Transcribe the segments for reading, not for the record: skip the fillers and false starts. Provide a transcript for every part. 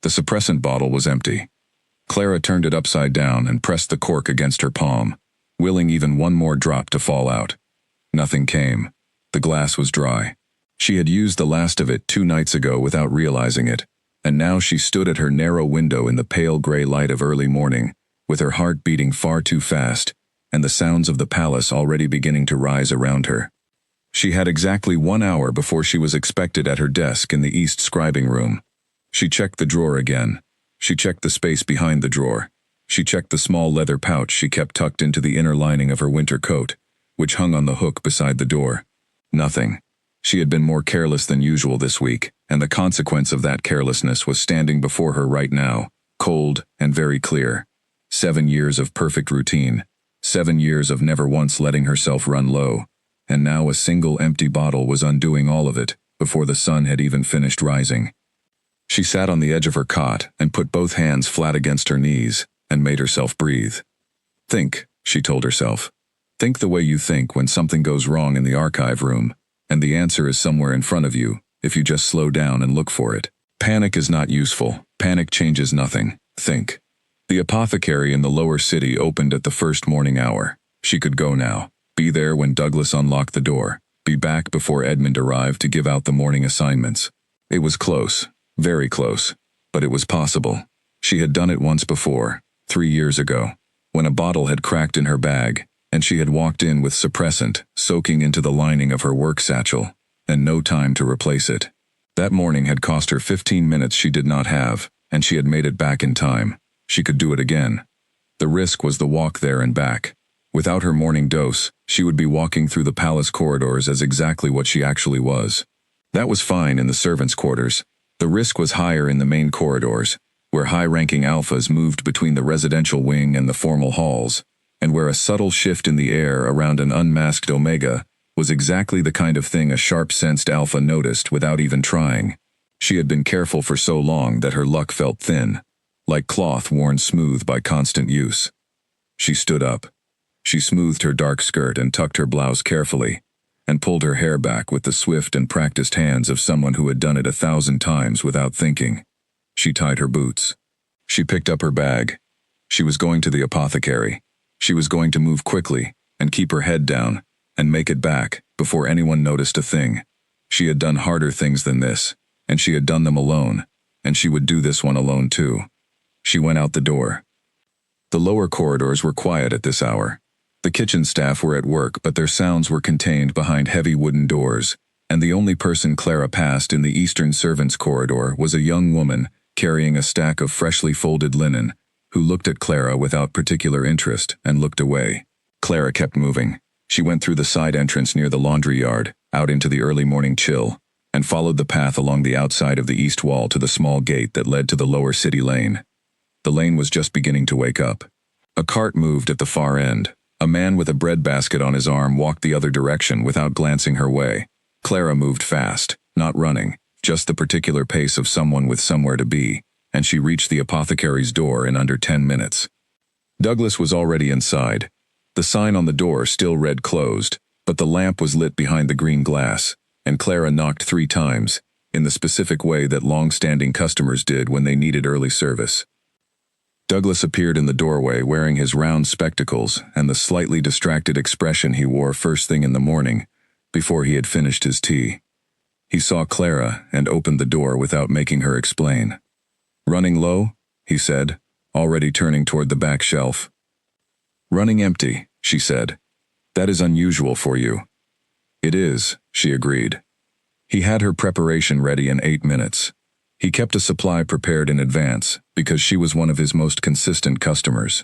The suppressant bottle was empty. Clara turned it upside down and pressed the cork against her palm, willing even one more drop to fall out. Nothing came. The glass was dry. She had used the last of it 2 nights ago without realizing it, and now she stood at her narrow window in the pale gray light of early morning, with her heart beating far too fast, and the sounds of the palace already beginning to rise around her. She had exactly 1 hour before she was expected at her desk in the east scribing room. She checked the drawer again. She checked the space behind the drawer. She checked the small leather pouch she kept tucked into the inner lining of her winter coat, which hung on the hook beside the door. Nothing. She had been more careless than usual this week, and the consequence of that carelessness was standing before her right now, cold and very clear. 7 years of perfect routine. 7 years of never once letting herself run low. And now a single empty bottle was undoing all of it, before the sun had even finished rising. She sat on the edge of her cot and put both hands flat against her knees, and made herself breathe. Think, she told herself. Think the way you think when something goes wrong in the archive room, and the answer is somewhere in front of you, if you just slow down and look for it. Panic is not useful. Panic changes nothing. Think. The apothecary in the lower city opened at the first morning hour. She could go now. Be there when Douglas unlocked the door. Be back before Edmund arrived to give out the morning assignments. It was close. Very close. But it was possible. She had done it once before, 3 years ago, when a bottle had cracked in her bag, and she had walked in with suppressant soaking into the lining of her work satchel, and no time to replace it. That morning had cost her 15 minutes she did not have, and she had made it back in time. She could do it again. The risk was the walk there and back. Without her morning dose, she would be walking through the palace corridors as exactly what she actually was. That was fine in the servants' quarters. The risk was higher in the main corridors, where high-ranking alphas moved between the residential wing and the formal halls, and where a subtle shift in the air around an unmasked Omega was exactly the kind of thing a sharp-sensed alpha noticed without even trying. She had been careful for so long that her luck felt thin, like cloth worn smooth by constant use. She stood up. She smoothed her dark skirt and tucked her blouse carefully, and pulled her hair back with the swift and practiced hands of someone who had done it 1,000 times without thinking. She tied her boots. She picked up her bag. She was going to the apothecary. She was going to move quickly, and keep her head down, and make it back, before anyone noticed a thing. She had done harder things than this, and she had done them alone, and she would do this one alone too. She went out the door. The lower corridors were quiet at this hour. The kitchen staff were at work, but their sounds were contained behind heavy wooden doors, and the only person Clara passed in the eastern servants' corridor was a young woman carrying a stack of freshly folded linen, who looked at Clara without particular interest and looked away. Clara kept moving. She went through the side entrance near the laundry yard, out into the early morning chill, and followed the path along the outside of the east wall to the small gate that led to the lower city lane. The lane was just beginning to wake up. A cart moved at the far end. A man with a bread basket on his arm walked the other direction without glancing her way. Clara moved fast, not running, just the particular pace of someone with somewhere to be, and she reached the apothecary's door in under 10 minutes. Douglas was already inside. The sign on the door still read closed, but the lamp was lit behind the green glass, and Clara knocked 3 times, in the specific way that long-standing customers did when they needed early service. Douglas appeared in the doorway wearing his round spectacles and the slightly distracted expression he wore first thing in the morning, before he had finished his tea. He saw Clara and opened the door without making her explain. "Running low?" he said, already turning toward the back shelf. "Running empty," she said. "That is unusual for you." "It is," she agreed. He had her preparation ready in 8 minutes. He kept a supply prepared in advance, because she was one of his most consistent customers.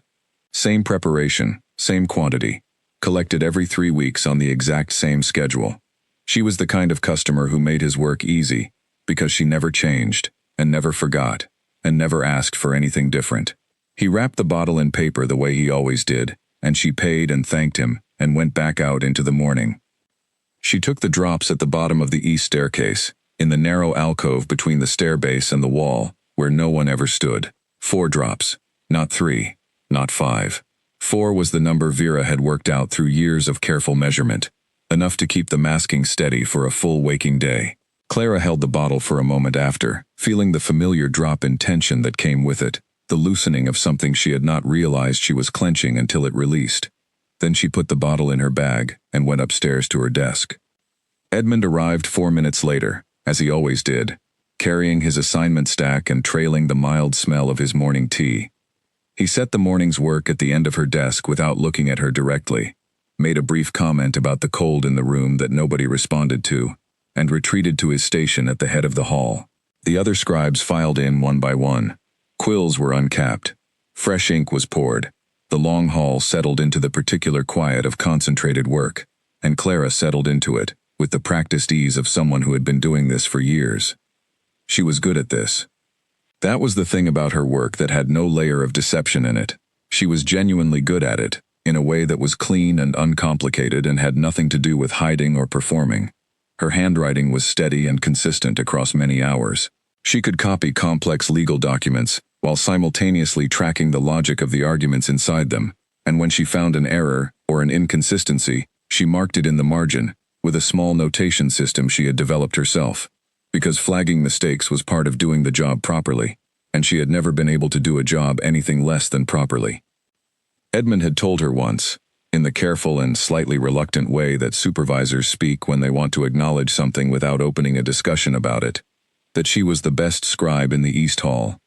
Same preparation, same quantity, collected every 3 weeks on the exact same schedule. She was the kind of customer who made his work easy, because she never changed, and never forgot, and never asked for anything different. He wrapped the bottle in paper the way he always did, and she paid and thanked him, and went back out into the morning. She took the drops at the bottom of the east staircase, in the narrow alcove between the stair base and the wall, where no one ever stood. 4 drops, not 3, not 5. 4 was the number Vera had worked out through years of careful measurement, enough to keep the masking steady for a full waking day. Clara held the bottle for a moment after, feeling the familiar drop in tension that came with it, the loosening of something she had not realized she was clenching until it released. Then she put the bottle in her bag and went upstairs to her desk. Edmund arrived 4 minutes later, as he always did, carrying his assignment stack and trailing the mild smell of his morning tea. He set the morning's work at the end of her desk without looking at her directly, made a brief comment about the cold in the room that nobody responded to, and retreated to his station at the head of the hall. The other scribes filed in one by one. Quills were uncapped. Fresh ink was poured. The long hall settled into the particular quiet of concentrated work, and Clara settled into it, with the practiced ease of someone who had been doing this for years. She was good at this. That was the thing about her work that had no layer of deception in it. She was genuinely good at it, in a way that was clean and uncomplicated and had nothing to do with hiding or performing. Her handwriting was steady and consistent across many hours. She could copy complex legal documents, while simultaneously tracking the logic of the arguments inside them, and when she found an error or an inconsistency, she marked it in the margin, with a small notation system she had developed herself, because flagging mistakes was part of doing the job properly, and she had never been able to do a job anything less than properly. Edmund had told her once, in the careful and slightly reluctant way that supervisors speak when they want to acknowledge something without opening a discussion about it, that she was the best scribe in the East Hall.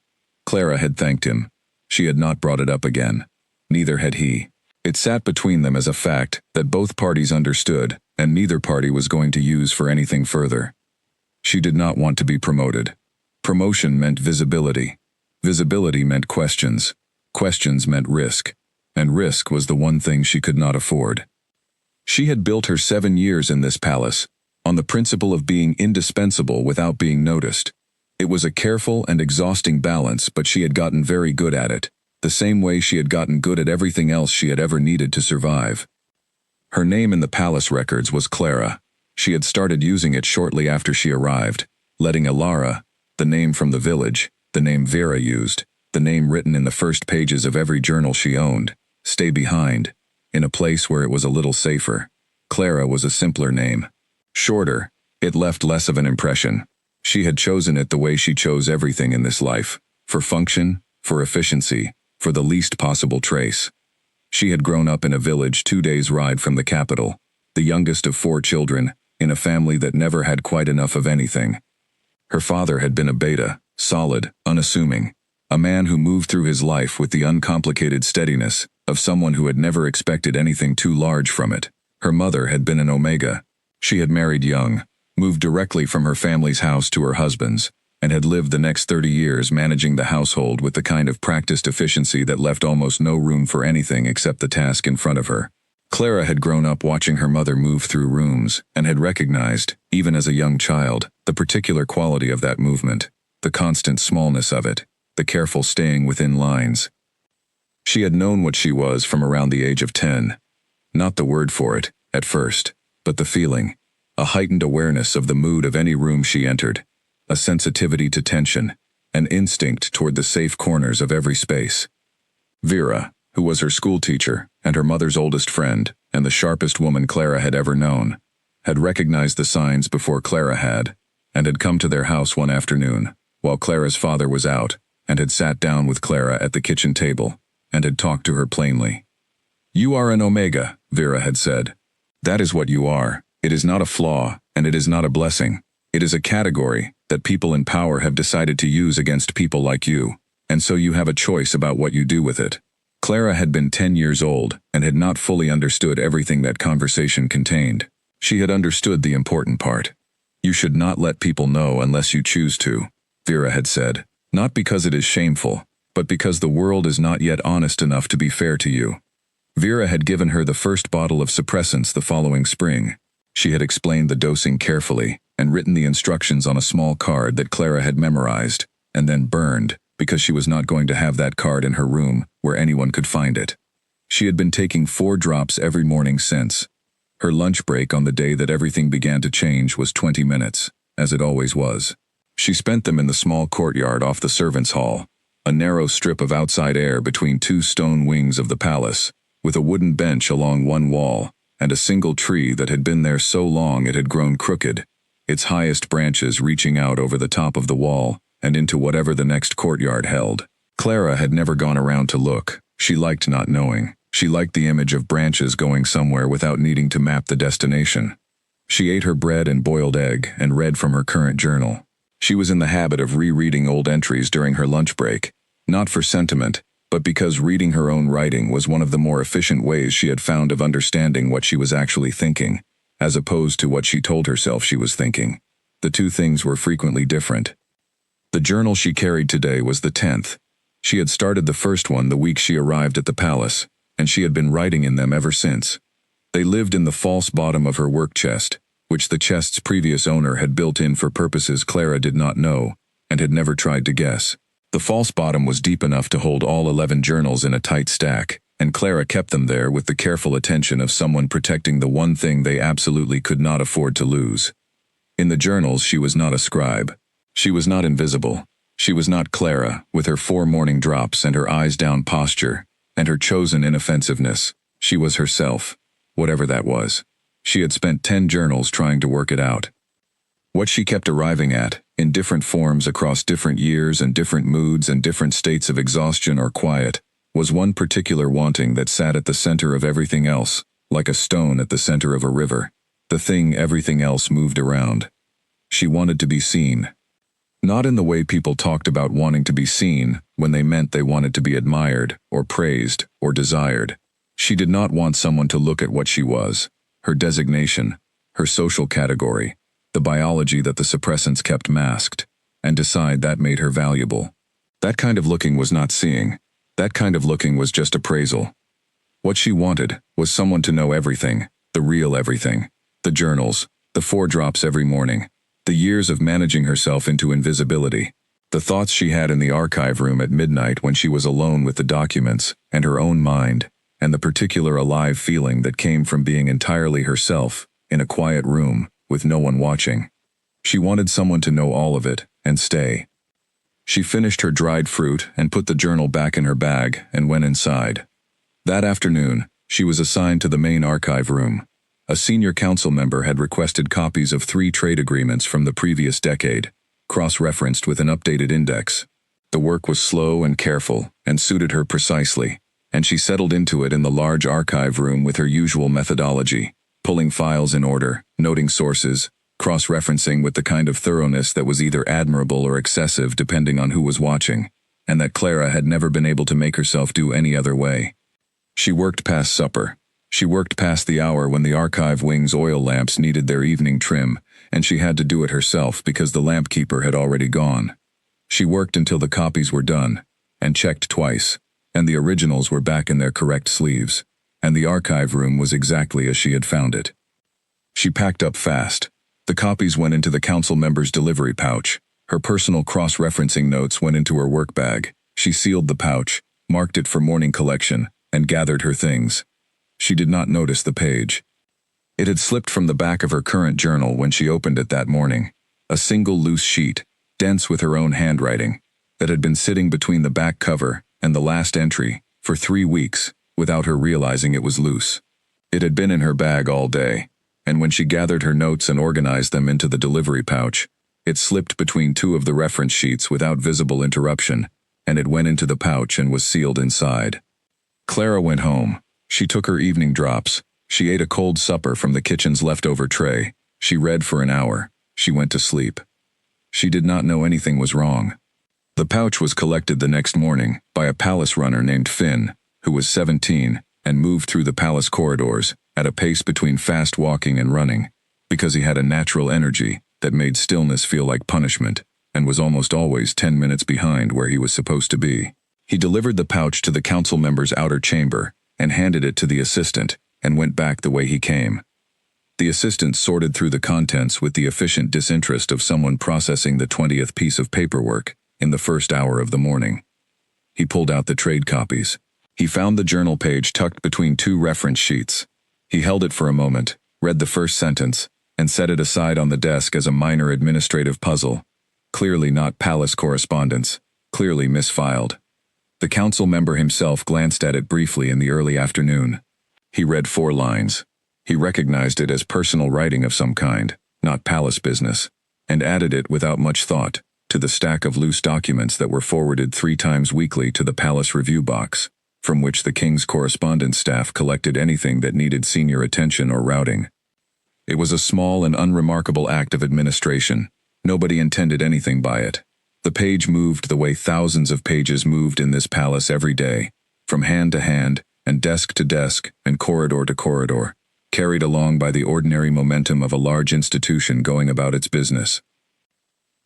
Clara had thanked him. She had not brought it up again. Neither had he. It sat between them as a fact that both parties understood, and neither party was going to use for anything further. She did not want to be promoted. Promotion meant visibility. Visibility meant questions. Questions meant risk. And risk was the one thing she could not afford. She had built her 7 years in this palace, on the principle of being indispensable without being noticed. It was a careful and exhausting balance, but she had gotten very good at it, the same way she had gotten good at everything else she had ever needed to survive. Her name in the palace records was Clara. She had started using it shortly after she arrived, letting Ilara, the name from the village, the name Vera used, the name written in the first pages of every journal she owned, stay behind, in a place where it was a little safer. Clara was a simpler name. Shorter, it left less of an impression. She had chosen it the way she chose everything in this life, for function, for efficiency, for the least possible trace. She had grown up in a village 2 days' ride from the capital, the youngest of 4 children, in a family that never had quite enough of anything. Her father had been a beta, solid, unassuming, a man who moved through his life with the uncomplicated steadiness of someone who had never expected anything too large from it. Her mother had been an omega. She had married young, moved directly from her family's house to her husband's, and had lived the next 30 years managing the household with the kind of practiced efficiency that left almost no room for anything except the task in front of her. Clara had grown up watching her mother move through rooms, and had recognized, even as a young child, the particular quality of that movement, the constant smallness of it, the careful staying within lines. She had known what she was from around the age of 10. Not the word for it, at first, but the feeling, a heightened awareness of the mood of any room she entered, a sensitivity to tension, an instinct toward the safe corners of every space. Vera, who was her school teacher and her mother's oldest friend, and the sharpest woman Clara had ever known, had recognized the signs before Clara had, and had come to their house one afternoon, while Clara's father was out, and had sat down with Clara at the kitchen table, and had talked to her plainly. "You are an omega," Vera had said. "That is what you are. It is not a flaw, and it is not a blessing. It is a category that people in power have decided to use against people like you, and so you have a choice about what you do with it." Clara had been 10 years old and had not fully understood everything that conversation contained. She had understood the important part. "You should not let people know unless you choose to," Vera had said, "not because it is shameful, but because the world is not yet honest enough to be fair to you." Vera had given her the first bottle of suppressants the following spring. She had explained the dosing carefully and written the instructions on a small card that Clara had memorized, and then burned, because she was not going to have that card in her room where anyone could find it. She had been taking 4 drops every morning since. Her lunch break on the day that everything began to change was 20 minutes, as it always was. She spent them in the small courtyard off the servants' hall, a narrow strip of outside air between 2 stone wings of the palace, with a wooden bench along one wall, and a single tree that had been there so long it had grown crooked. its highest branches reaching out over the top of the wall and into whatever the next courtyard held. Clara had never gone around to look. She liked not knowing. She liked the image of branches going somewhere without needing to map the destination. She ate her bread and boiled egg and read from her current journal. She was in the habit of rereading old entries during her lunch break, not for sentiment, but because reading her own writing was one of the more efficient ways she had found of understanding what she was actually thinking, as opposed to what she told herself she was thinking. The two things were frequently different. The journal she carried today was the 10th. She had started the first one the week she arrived at the palace, and she had been writing in them ever since. They lived in the false bottom of her work chest, which the chest's previous owner had built in for purposes Clara did not know and had never tried to guess. The false bottom was deep enough to hold all 11 journals in a tight stack, and Clara kept them there with the careful attention of someone protecting the one thing they absolutely could not afford to lose. In the journals, she was not a scribe. She was not invisible. She was not Clara, with her 4 morning drops and her eyes-down posture, and her chosen inoffensiveness. She was herself, whatever that was. She had spent 10 journals trying to work it out. What she kept arriving at, in different forms across different years and different moods and different states of exhaustion or quiet, was one particular wanting that sat at the center of everything else, like a stone at the center of a river, the thing everything else moved around. She wanted to be seen. Not in the way people talked about wanting to be seen, when they meant they wanted to be admired, or praised, or desired. She did not want someone to look at what she was, her designation, her social category, the biology that the suppressants kept masked, and decide that made her valuable. That kind of looking was not seeing. That kind of looking was just appraisal. What she wanted was someone to know everything, the real everything, the journals, the 4 drops every morning, the years of managing herself into invisibility, the thoughts she had in the archive room at midnight when she was alone with the documents and her own mind, and the particular alive feeling that came from being entirely herself, in a quiet room, with no one watching. She wanted someone to know all of it, and stay. She finished her dried fruit and put the journal back in her bag and went inside. That afternoon, she was assigned to the main archive room. A senior council member had requested copies of 3 trade agreements from the previous decade, cross-referenced with an updated index. The work was slow and careful, and suited her precisely, and she settled into it in the large archive room with her usual methodology, pulling files in order, noting sources, cross-referencing with the kind of thoroughness that was either admirable or excessive depending on who was watching, and that Clara had never been able to make herself do any other way. She worked past supper. She worked past the hour when the archive wing's oil lamps needed their evening trim, and she had to do it herself because the lamp keeper had already gone. She worked until the copies were done, and checked twice, and the originals were back in their correct sleeves, and the archive room was exactly as she had found it. She packed up fast. The copies went into the council member's delivery pouch. Her personal cross-referencing notes went into her work bag. She sealed the pouch, marked it for morning collection, and gathered her things. She did not notice the page. It had slipped from the back of her current journal when she opened it that morning. A single loose sheet, dense with her own handwriting, that had been sitting between the back cover and the last entry for 3 weeks without her realizing it was loose. It had been in her bag all day, and when she gathered her notes and organized them into the delivery pouch, it slipped between 2 of the reference sheets without visible interruption, and it went into the pouch and was sealed inside. Clara went home. She took her evening drops. She ate a cold supper from the kitchen's leftover tray. She read for an hour. She went to sleep. She did not know anything was wrong. The pouch was collected the next morning by a palace runner named Finn, who was 17, and moved through the palace corridors at a pace between fast walking and running, because he had a natural energy that made stillness feel like punishment, and was almost always 10 minutes behind where he was supposed to be. He delivered the pouch to the council member's outer chamber, and handed it to the assistant, and went back the way he came. The assistant sorted through the contents with the efficient disinterest of someone processing the 20th piece of paperwork in the first hour of the morning. He pulled out the trade copies. He found the journal page tucked between 2 reference sheets. He held it for a moment, read the first sentence, and set it aside on the desk as a minor administrative puzzle. Clearly not palace correspondence, clearly misfiled. The council member himself glanced at it briefly in the early afternoon. He read 4 lines. He recognized it as personal writing of some kind. not palace business, and added it without much thought to the stack of loose documents that were forwarded 3 times weekly to the palace review box, from which the king's correspondence staff collected anything that needed senior attention or routing. It was a small and unremarkable act of administration. Nobody intended anything by it. The page moved the way thousands of pages moved in this palace every day, from hand to hand, and desk to desk, and corridor to corridor, carried along by the ordinary momentum of a large institution going about its business.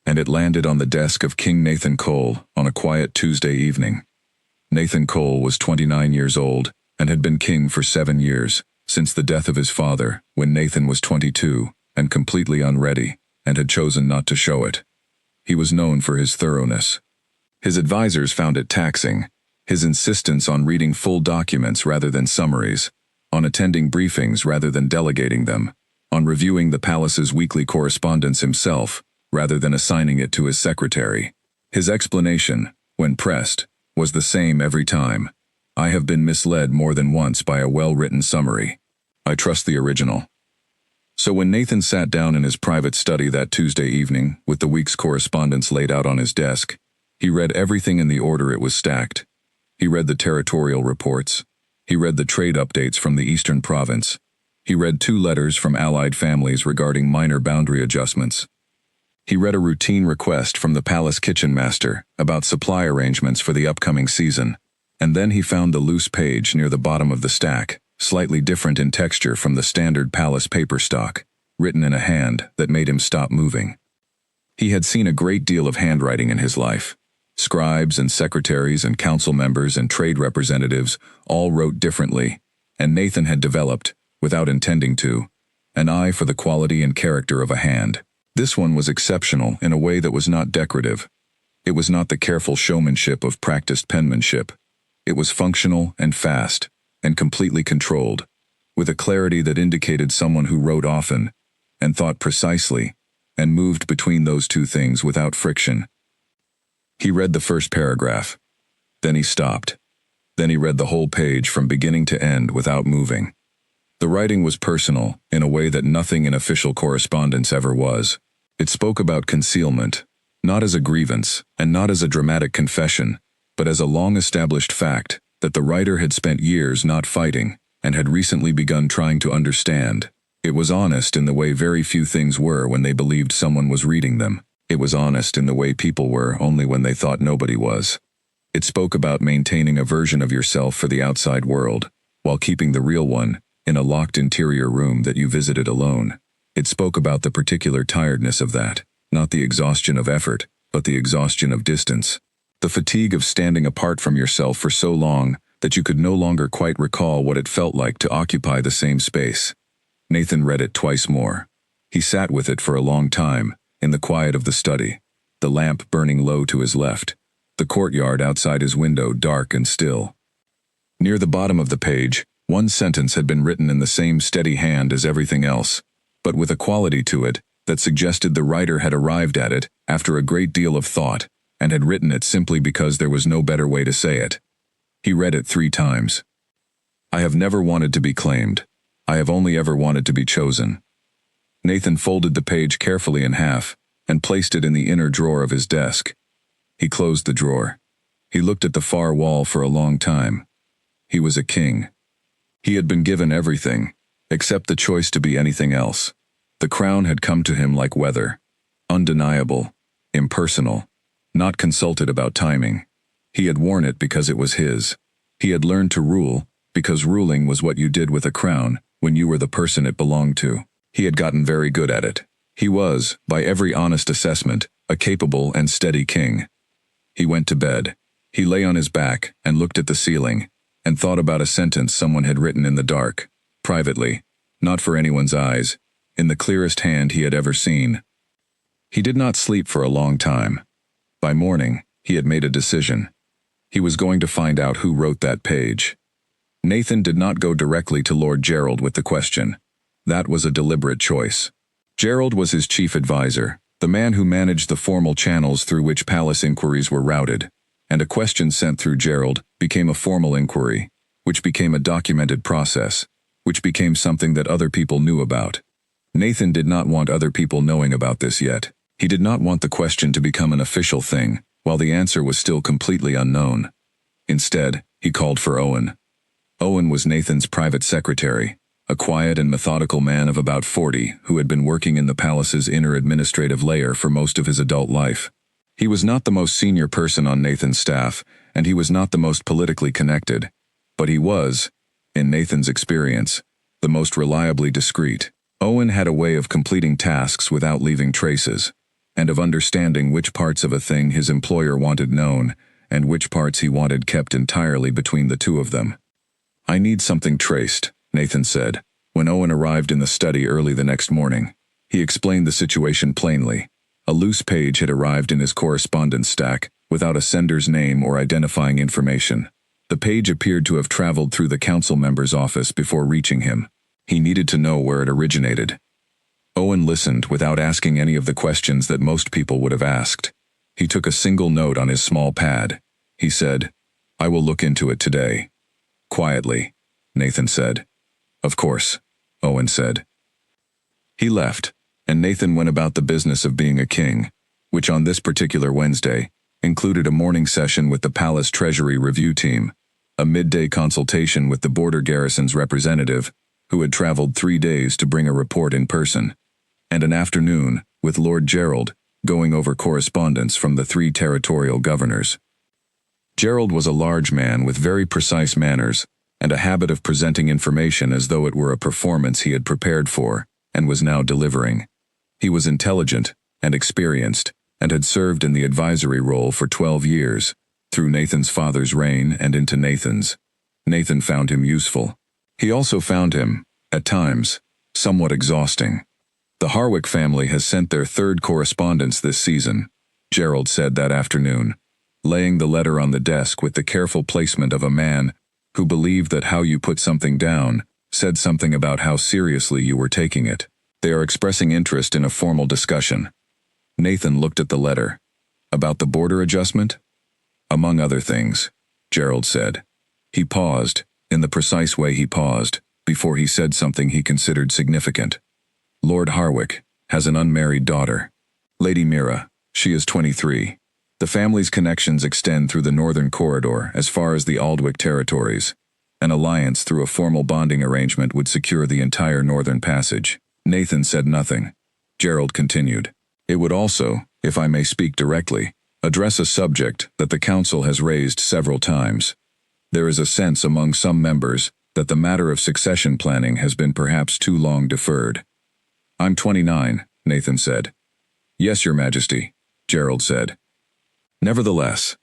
And it landed on the desk of King Nathan Cole on a quiet Tuesday evening. Nathan Cole was 29 years old and had been king for 7 years, since the death of his father, when Nathan was 22, and completely unready, and had chosen not to show it. He was known for his thoroughness. His advisors found it taxing, his insistence on reading full documents rather than summaries, on attending briefings rather than delegating them, on reviewing the palace's weekly correspondence himself, rather than assigning it to his secretary. His explanation, when pressed, was the same every time. I have been misled more than once by a well-written summary. I trust the original. So when Nathan sat down in his private study that Tuesday evening, with the week's correspondence laid out on his desk, he read everything in the order it was stacked. He read the territorial reports. He read the trade updates from the Eastern Province. He read 2 letters from allied families regarding minor boundary adjustments. He read a routine request from the palace kitchen master about supply arrangements for the upcoming season, and then he found the loose page near the bottom of the stack, slightly different in texture from the standard palace paper stock, written in a hand that made him stop moving. He had seen a great deal of handwriting in his life. Scribes and secretaries and council members and trade representatives all wrote differently, and Nathan had developed, without intending to, an eye for the quality and character of a hand. This one was exceptional in a way that was not decorative. It was not the careful showmanship of practiced penmanship. It was functional and fast, and completely controlled, with a clarity that indicated someone who wrote often, and thought precisely, and moved between those 2 things without friction. He read the first paragraph. Then he stopped. Then he read the whole page from beginning to end without moving. The writing was personal, in a way that nothing in official correspondence ever was. It spoke about concealment, not as a grievance, and not as a dramatic confession, but as a long-established fact that the writer had spent years not fighting, and had recently begun trying to understand. It was honest in the way very few things were when they believed someone was reading them. It was honest in the way people were only when they thought nobody was. It spoke about maintaining a version of yourself for the outside world, while keeping the real one in a locked interior room that you visited alone. It spoke about the particular tiredness of that, not the exhaustion of effort, but the exhaustion of distance. The fatigue of standing apart from yourself for so long that you could no longer quite recall what it felt like to occupy the same space. Nathan read it twice more. He sat with it for a long time, in the quiet of the study, the lamp burning low to his left, the courtyard outside his window dark and still. Near the bottom of the page, 1 sentence had been written in the same steady hand as everything else, but with a quality to it that suggested the writer had arrived at it after a great deal of thought, and had written it simply because there was no better way to say it. He read it 3 times. I have never wanted to be claimed. I have only ever wanted to be chosen. Nathan folded the page carefully in half, and placed it in the inner drawer of his desk. He closed the drawer. He looked at the far wall for a long time. He was a king. He had been given everything, except the choice to be anything else. The crown had come to him like weather, undeniable, impersonal, not consulted about timing. He had worn it because it was his. He had learned to rule, because ruling was what you did with a crown when you were the person it belonged to. He had gotten very good at it. He was, by every honest assessment, a capable and steady king. He went to bed. He lay on his back and looked at the ceiling, and thought about a sentence someone had written in the dark, privately, not for anyone's eyes, in the clearest hand he had ever seen. He did not sleep for a long time. By morning, he had made a decision. He was going to find out who wrote that page. Nathan did not go directly to Lord Gerald with the question. That was a deliberate choice. Gerald was his chief advisor, the man who managed the formal channels through which palace inquiries were routed, and a question sent through Gerald became a formal inquiry, which became a documented process, which became something that other people knew about. Nathan did not want other people knowing about this yet. He did not want the question to become an official thing, while the answer was still completely unknown. Instead, he called for Owen. Owen was Nathan's private secretary, a quiet and methodical man of about 40 who had been working in the palace's inner administrative layer for most of his adult life. He was not the most senior person on Nathan's staff, and he was not the most politically connected, but he was, in Nathan's experience, the most reliably discreet. Owen had a way of completing tasks without leaving traces, and of understanding which parts of a thing his employer wanted known, and which parts he wanted kept entirely between the two of them. "I need something traced," Nathan said, when Owen arrived in the study early the next morning. He explained the situation plainly. A loose page had arrived in his correspondence stack, without a sender's name or identifying information. The page appeared to have traveled through the council member's office before reaching him. He needed to know where it originated. Owen listened without asking any of the questions that most people would have asked. He took a single note on his small pad. He said, "I will look into it today." "Quietly," Nathan said. "Of course," Owen said. He left, and Nathan went about the business of being a king, which on this particular Wednesday included a morning session with the Palace Treasury Review Team, a midday consultation with the border garrison's representative, who had traveled 3 days to bring a report in person, and an afternoon with Lord Gerald, going over correspondence from the 3 territorial governors. Gerald was a large man with very precise manners and a habit of presenting information as though it were a performance he had prepared for and was now delivering. He was intelligent and experienced and had served in the advisory role for 12 years, through Nathan's father's reign and into Nathan's. Nathan found him useful. He also found him, at times, somewhat exhausting. "The Harwick family has sent their 3rd correspondence this season," Gerald said that afternoon, laying the letter on the desk with the careful placement of a man who believed that how you put something down said something about how seriously you were taking it. "They are expressing interest in a formal discussion." Nathan looked at the letter. "About the border adjustment?" "Among other things," Gerald said. He paused, in the precise way he paused, before he said something he considered significant. "Lord Harwick has an unmarried daughter, Lady Mira. She is 23. The family's connections extend through the northern corridor as far as the Aldwick territories. An alliance through a formal bonding arrangement would secure the entire northern passage." Nathan said nothing. Gerald continued. "It would also, if I may speak directly, address a subject that the council has raised several times. There is a sense among some members that the matter of succession planning has been perhaps too long deferred." "I'm 29, Nathan said. "Yes, Your Majesty," Gerald said. Nevertheless,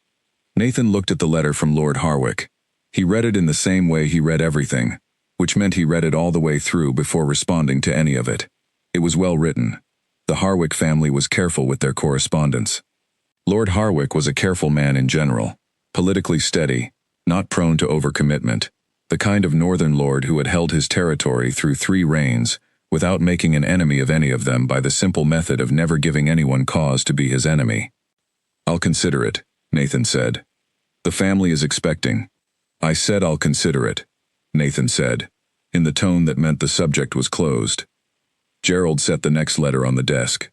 Nathan looked at the letter from Lord Harwick. He read it in the same way he read everything, which meant he read it all the way through before responding to any of it. It was well written. The Harwick family was careful with their correspondence. Lord Harwick was a careful man in general, politically steady, not prone to overcommitment, the kind of northern lord who had held his territory through 3 reigns without making an enemy of any of them by the simple method of never giving anyone cause to be his enemy. "I'll consider it," Nathan said. "The family is expecting." "I said I'll consider it," Nathan said, in the tone that meant the subject was closed. Gerald set the next letter on the desk.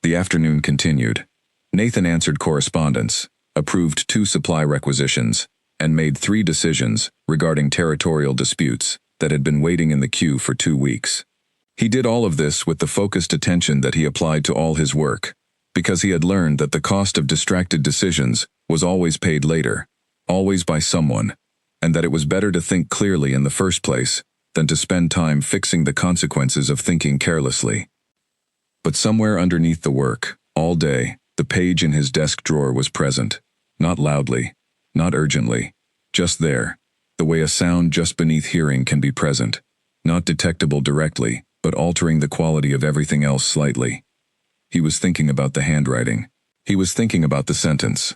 The afternoon continued. Nathan answered correspondence, approved 2 supply requisitions, and made 3 decisions regarding territorial disputes that had been waiting in the queue for 2 weeks. He did all of this with the focused attention that he applied to all his work, because he had learned that the cost of distracted decisions was always paid later, always by someone, and that it was better to think clearly in the first place than to spend time fixing the consequences of thinking carelessly. But somewhere underneath the work, all day, the page in his desk drawer was present, not loudly, not urgently, just there, the way a sound just beneath hearing can be present, not detectable directly, but altering the quality of everything else slightly. He was thinking about the handwriting. He was thinking about the sentence.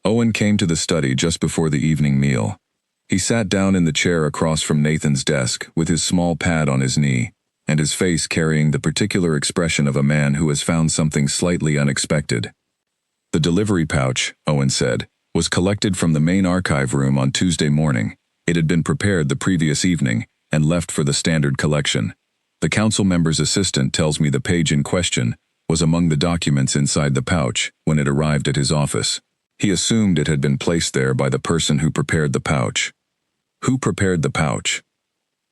Owen came to the study just before the evening meal. He sat down in the chair across from Nathan's desk with his small pad on his knee, and his face carrying the particular expression of a man who has found something slightly unexpected. "The delivery pouch," Owen said, "was collected from the main archive room on Tuesday morning. It had been prepared the previous evening and left for the standard collection. The The council member's assistant tells me the page in question was among the documents inside the pouch when it arrived at his office. He assumed it had been placed there by the person who prepared the pouch. Who prepared the pouch?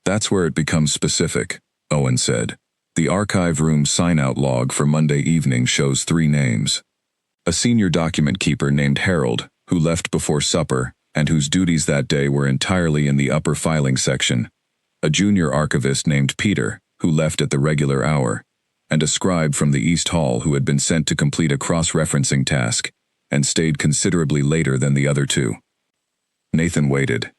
That's where it becomes specific, Owen said. The archive room sign-out log for Monday evening shows 3 names. A senior document keeper named Harold, who left before supper and whose duties that day were entirely in the upper filing section. A junior archivist named Peter, who left at the regular hour, and a scribe from the East Hall who had been sent to complete a cross-referencing task and stayed considerably later than the other 2. Nathan waited.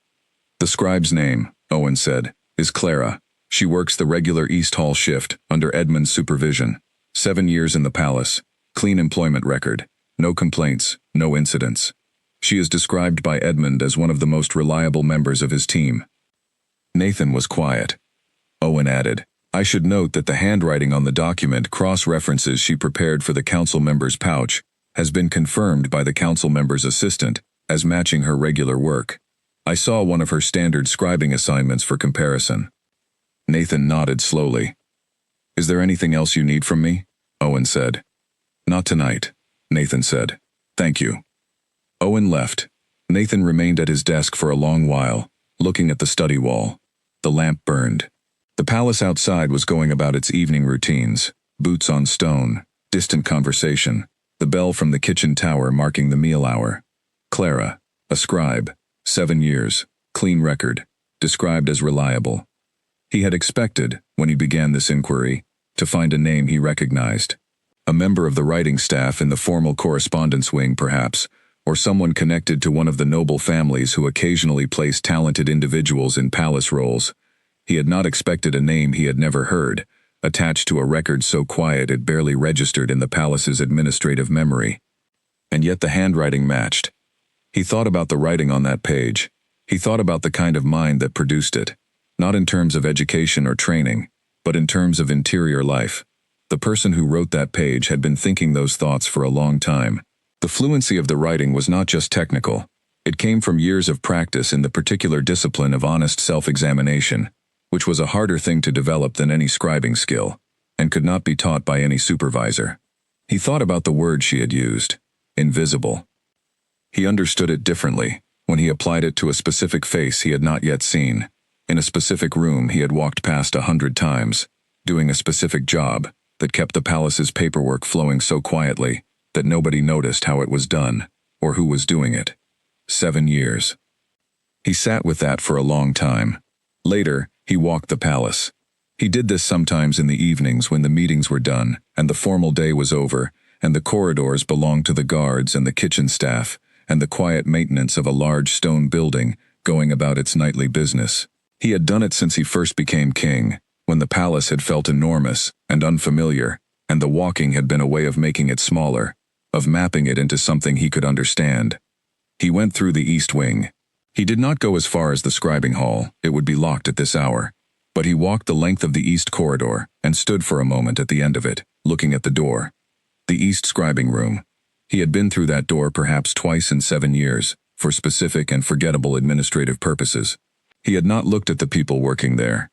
The scribe's name, Owen said, is Clara. She works the regular East Hall shift under Edmund's supervision. 7 years in the palace. Clean employment record. No complaints, no incidents. She is described by Edmund as one of the most reliable members of his team. Nathan was quiet. Owen added, I should note that the handwriting on the document cross-references she prepared for the council member's pouch has been confirmed by the council member's assistant as matching her regular work. I saw one of her standard scribing assignments for comparison. Nathan nodded slowly. Is there anything else you need from me? Owen said. Not tonight, Nathan said. Thank you. Owen left. Nathan remained at his desk for a long while, looking at the study wall. The lamp burned. The palace outside was going about its evening routines, boots on stone, distant conversation, the bell from the kitchen tower marking the meal hour. Clara, a scribe, 7 years, clean record, described as reliable. He had expected, when he began this inquiry, to find a name he recognized. A member of the writing staff in the formal correspondence wing, perhaps, or someone connected to one of the noble families who occasionally place talented individuals in palace roles. He had not expected a name he had never heard, attached to a record so quiet it barely registered in the palace's administrative memory. And yet the handwriting matched. He thought about the writing on that page. He thought about the kind of mind that produced it, not in terms of education or training, but in terms of interior life. The person who wrote that page had been thinking those thoughts for a long time. The fluency of the writing was not just technical. It came from years of practice in the particular discipline of honest self-examination, which was a harder thing to develop than any scribing skill, and could not be taught by any supervisor. He thought about the word she had used, invisible. He understood it differently when he applied it to a specific face he had not yet seen, in a specific room he had walked past 100 times, doing a specific job that kept the palace's paperwork flowing so quietly that nobody noticed how it was done, or who was doing it. 7 years. He sat with that for a long time. Later, he walked the palace. He did this sometimes in the evenings when the meetings were done, and the formal day was over, and the corridors belonged to the guards and the kitchen staff, and the quiet maintenance of a large stone building going about its nightly business. He had done it since he first became king, when the palace had felt enormous and unfamiliar, and the walking had been a way of making it smaller, of mapping it into something he could understand. He went through the east wing. He did not go as far as the scribing hall, it would be locked at this hour, but he walked the length of the east corridor and stood for a moment at the end of it, looking at the door. The east scribing room. He had been through that door perhaps twice in 7 years, for specific and forgettable administrative purposes. He had not looked at the people working there.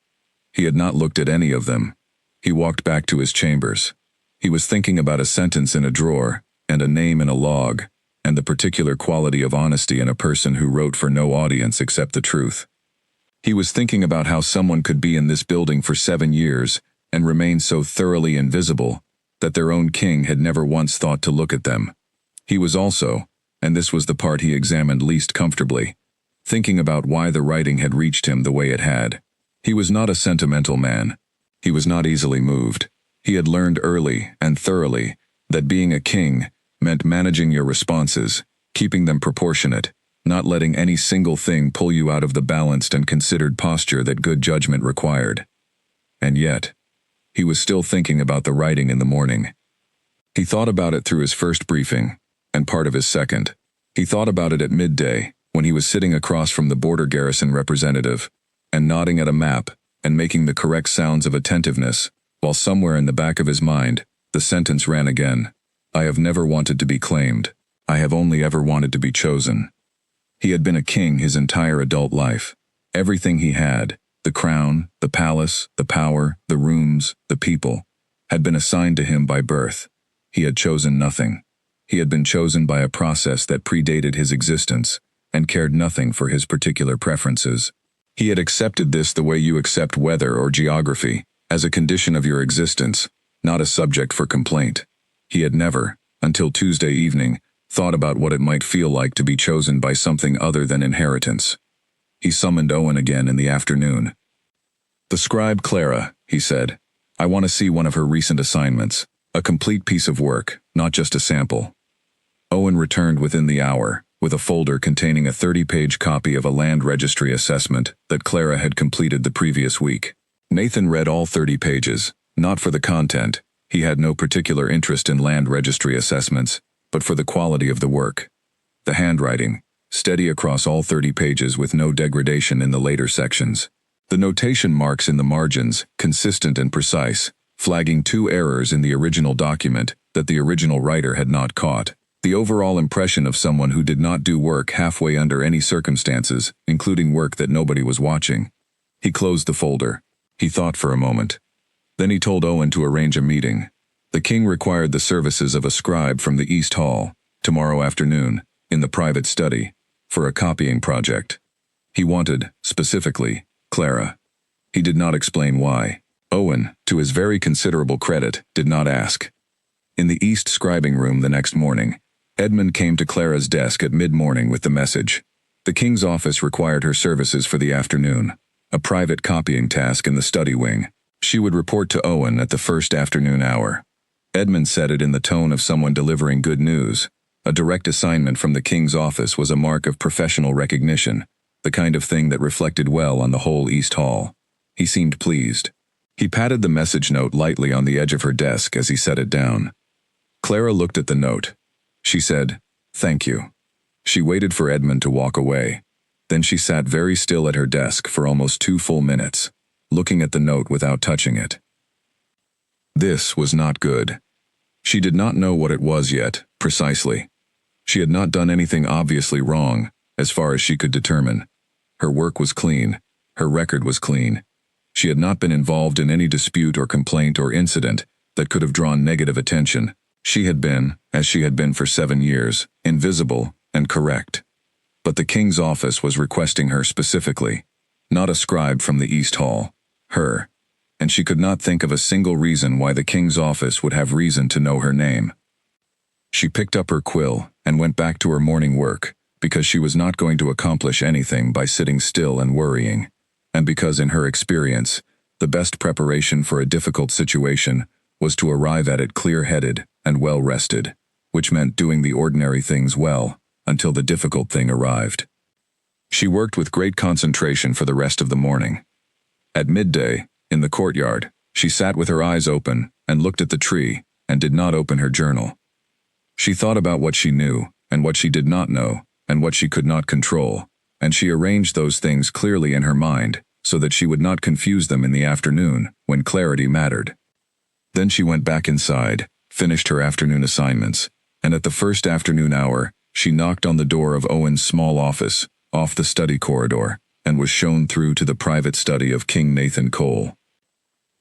He had not looked at any of them. He walked back to his chambers. He was thinking about a sentence in a drawer, and a name in a log, and the particular quality of honesty in a person who wrote for no audience except the truth. He was thinking about how someone could be in this building for 7 years and remain so thoroughly invisible that their own king had never once thought to look at them. He was also, and this was the part he examined least comfortably, thinking about why the writing had reached him the way it had. He was not a sentimental man. He was not easily moved. He had learned early and thoroughly that being a king meant managing your responses, keeping them proportionate, not letting any single thing pull you out of the balanced and considered posture that good judgment required. And yet, he was still thinking about the writing in the morning. He thought about it through his first briefing, and part of his second. He thought about it at midday, when he was sitting across from the border garrison representative, and nodding at a map, and making the correct sounds of attentiveness, while somewhere in the back of his mind, the sentence ran again. I have never wanted to be claimed. I have only ever wanted to be chosen. He had been a king his entire adult life. Everything he had, The crown, the palace, the power, the rooms, the people, had been assigned to him by birth. He had chosen nothing. He had been chosen by a process that predated his existence, and cared nothing for his particular preferences. He had accepted this the way you accept weather or geography, as a condition of your existence, not a subject for complaint. He had never, until Tuesday evening, thought about what it might feel like to be chosen by something other than inheritance. He summoned Owen again in the afternoon. "The scribe Clara," he said. "I want to see one of her recent assignments, a complete piece of work, not just a sample." Owen returned within the hour, with a folder containing a 30-page copy of a land registry assessment that Clara had completed the previous week. Nathan read all 30 pages, not for the content. He had no particular interest in land registry assessments, but for the quality of the work. The handwriting, steady across all 30 pages with no degradation in the later sections. The notation marks in the margins, consistent and precise, flagging 2 errors in the original document that the original writer had not caught. The overall impression of someone who did not do work halfway under any circumstances, including work that nobody was watching. He closed the folder. He thought for a moment. Then he told Owen to arrange a meeting. The king required the services of a scribe from the East Hall, tomorrow afternoon, in the private study, for a copying project. He wanted, specifically, Clara. He did not explain why. Owen, to his very considerable credit, did not ask. In the East scribing room the next morning, Edmund came to Clara's desk at mid-morning with the message. The king's office required her services for the afternoon, a private copying task in the study wing. She would report to Owen at the first afternoon hour. Edmund said it in the tone of someone delivering good news. A direct assignment from the king's office was a mark of professional recognition, the kind of thing that reflected well on the whole East Hall. He seemed pleased. He patted the message note lightly on the edge of her desk as he set it down. Clara looked at the note. She said, "Thank you." She waited for Edmund to walk away. Then she sat very still at her desk for almost 2 full minutes, looking at the note without touching it. This was not good. She did not know what it was yet, precisely. She had not done anything obviously wrong, as far as she could determine. Her work was clean. Her record was clean. She had not been involved in any dispute or complaint or incident that could have drawn negative attention. She had been, as she had been for 7 years, invisible and correct. But the king's office was requesting her specifically, not a scribe from the East Hall, her, and she could not think of a single reason why the king's office would have reason to know her name. She picked up her quill and went back to her morning work, because she was not going to accomplish anything by sitting still and worrying, and because in her experience, the best preparation for a difficult situation was to arrive at it clear-headed and well-rested, which meant doing the ordinary things well until the difficult thing arrived. She worked with great concentration for the rest of the morning. At midday, in the courtyard, she sat with her eyes open and looked at the tree and did not open her journal. She thought about what she knew and what she did not know and what she could not control, and she arranged those things clearly in her mind so that she would not confuse them in the afternoon when clarity mattered. Then she went back inside, finished her afternoon assignments, and at the first afternoon hour, she knocked on the door of Owen's small office, off the study corridor, and was shown through to the private study of King Nathan Cole.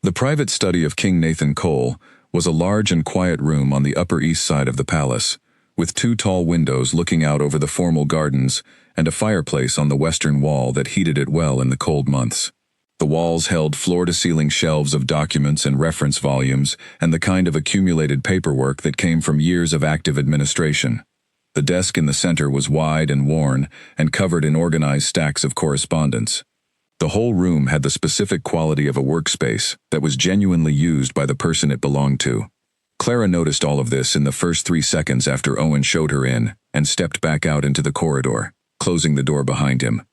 The private study of King Nathan Cole was a large and quiet room on the upper east side of the palace, with 2 tall windows looking out over the formal gardens and a fireplace on the western wall that heated it well in the cold months. The walls held floor-to-ceiling shelves of documents and reference volumes and the kind of accumulated paperwork that came from years of active administration. The desk in the center was wide and worn and covered in organized stacks of correspondence. The whole room had the specific quality of a workspace that was genuinely used by the person it belonged to. Clara noticed all of this in the first 3 seconds after Owen showed her in and stepped back out into the corridor, closing the door behind him.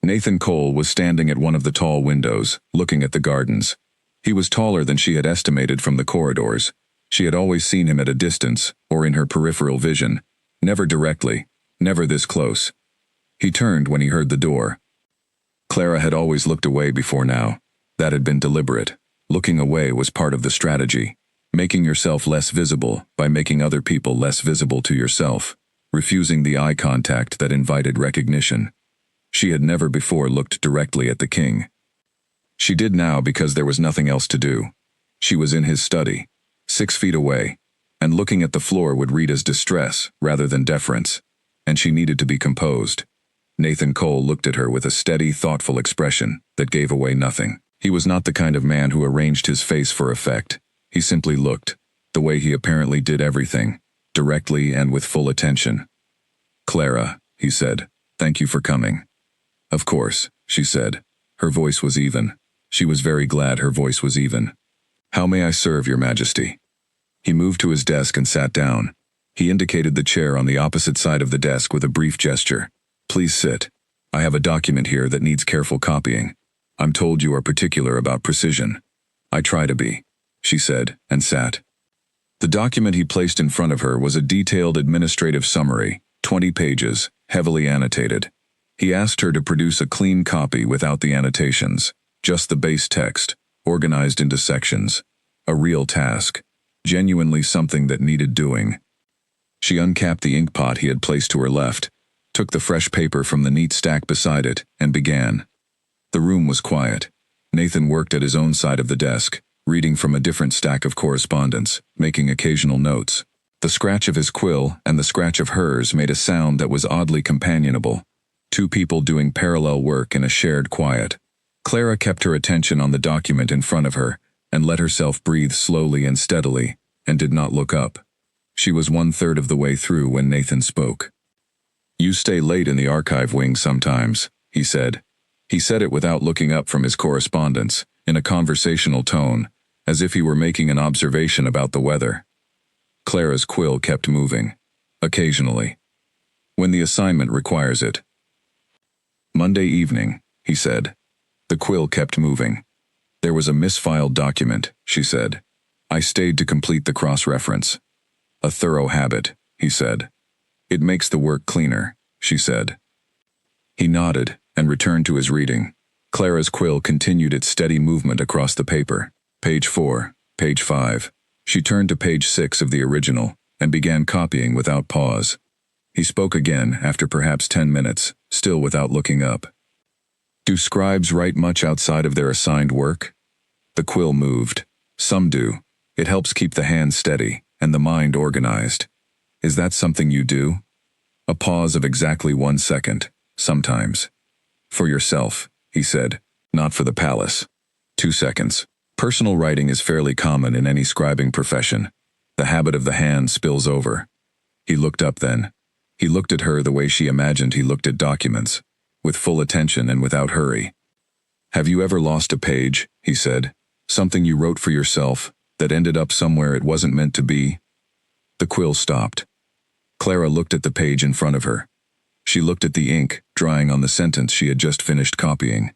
Nathan Cole was standing at one of the tall windows, looking at the gardens. He was taller than she had estimated from the corridors. She had always seen him at a distance, or in her peripheral vision. Never directly, never this close. He turned when he heard the door. Clara had always looked away before now. That had been deliberate. Looking away was part of the strategy. Making yourself less visible by making other people less visible to yourself. Refusing the eye contact that invited recognition. She had never before looked directly at the king. She did now because there was nothing else to do. She was in his study, 6 feet away, and looking at the floor would read as distress rather than deference, and she needed to be composed. Nathan Cole looked at her with a steady, thoughtful expression that gave away nothing. He was not the kind of man who arranged his face for effect. He simply looked, the way he apparently did everything, directly and with full attention. "Clara," he said, "thank you for coming." "Of course," she said. Her voice was even. She was very glad her voice was even. "How may I serve your majesty?" He moved to his desk and sat down. He indicated the chair on the opposite side of the desk with a brief gesture. "Please sit. I have a document here that needs careful copying. I'm told you are particular about precision." "I try to be," she said, and sat. The document he placed in front of her was a detailed administrative summary, 20 pages, heavily annotated. He asked her to produce a clean copy without the annotations, just the base text, organized into sections. A real task. Genuinely something that needed doing. She uncapped the ink pot he had placed to her left, took the fresh paper from the neat stack beside it, and began. The room was quiet. Nathan worked at his own side of the desk, reading from a different stack of correspondence, making occasional notes. The scratch of his quill and the scratch of hers made a sound that was oddly companionable. Two people doing parallel work in a shared quiet. Clara kept her attention on the document in front of her, and let herself breathe slowly and steadily, and did not look up. She was 1/3 of the way through when Nathan spoke. "You stay late in the archive wing sometimes," he said. He said it without looking up from his correspondence, in a conversational tone, as if he were making an observation about the weather. Clara's quill kept moving. "Occasionally. When the assignment requires it." "Monday evening," he said. The quill kept moving. "There was a misfiled document," she said. "I stayed to complete the cross-reference." "A thorough habit," he said. "It makes the work cleaner," she said. He nodded and returned to his reading. Clara's quill continued its steady movement across the paper. Page 4, page 5. She turned to page 6 of the original and began copying without pause. He spoke again after perhaps 10 minutes, still without looking up. "Do scribes write much outside of their assigned work?" The quill moved. "Some do. It helps keep the hand steady and the mind organized." "Is that something you do?" A pause of exactly 1 second. "Sometimes." "For yourself," he said, "not for the palace." 2 seconds. "Personal writing is fairly common in any scribing profession. The habit of the hand spills over." He looked up then. He looked at her the way she imagined he looked at documents, with full attention and without hurry. "Have you ever lost a page?" he said. "Something you wrote for yourself, that ended up somewhere it wasn't meant to be?" The quill stopped. Clara looked at the page in front of her. She looked at the ink, drying on the sentence she had just finished copying.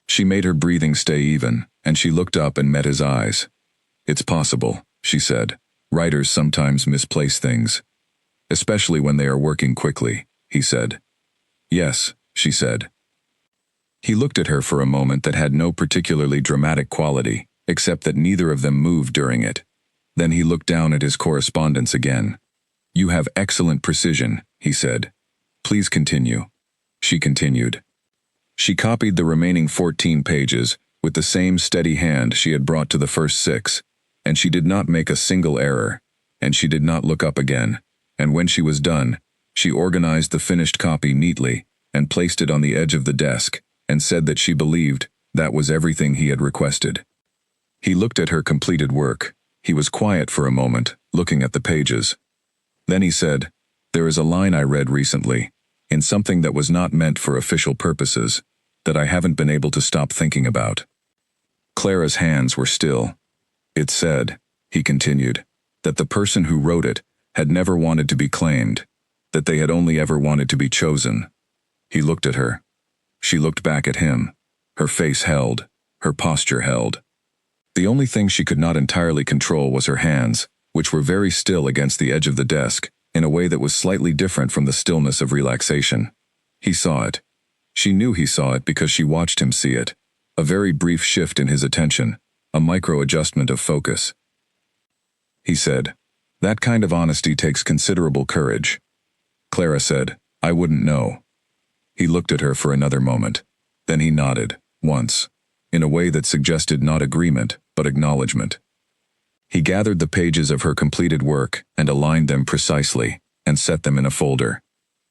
She made her breathing stay even, and she looked up and met his eyes. "It's possible," she said. "Writers sometimes misplace things. Especially when they are working quickly," he said. "Yes," she said. He looked at her for a moment that had no particularly dramatic quality, except that neither of them moved during it. Then he looked down at his correspondence again. "You have excellent precision," he said. "Please continue." She continued. She copied the remaining 14 pages with the same steady hand she had brought to the first 6, and she did not make a single error, and she did not look up again, and when she was done, she organized the finished copy neatly and placed it on the edge of the desk, and said that she believed that was everything he had requested. He looked at her completed work. He was quiet for a moment, looking at the pages. Then he said, "There is a line I read recently, in something that was not meant for official purposes, that I haven't been able to stop thinking about." Clara's hands were still. "It said," he continued, "that the person who wrote it had never wanted to be claimed, that they had only ever wanted to be chosen." He looked at her. She looked back at him. Her face held, her posture held. The only thing she could not entirely control was her hands, which were very still against the edge of the desk, in a way that was slightly different from the stillness of relaxation. He saw it. She knew he saw it because she watched him see it. A very brief shift in his attention, a micro-adjustment of focus. He said, "That kind of honesty takes considerable courage." Clara said, "I wouldn't know." He looked at her for another moment. Then he nodded, once. in a way that suggested not agreement, but acknowledgement. He gathered the pages of her completed work and aligned them precisely, and set them in a folder.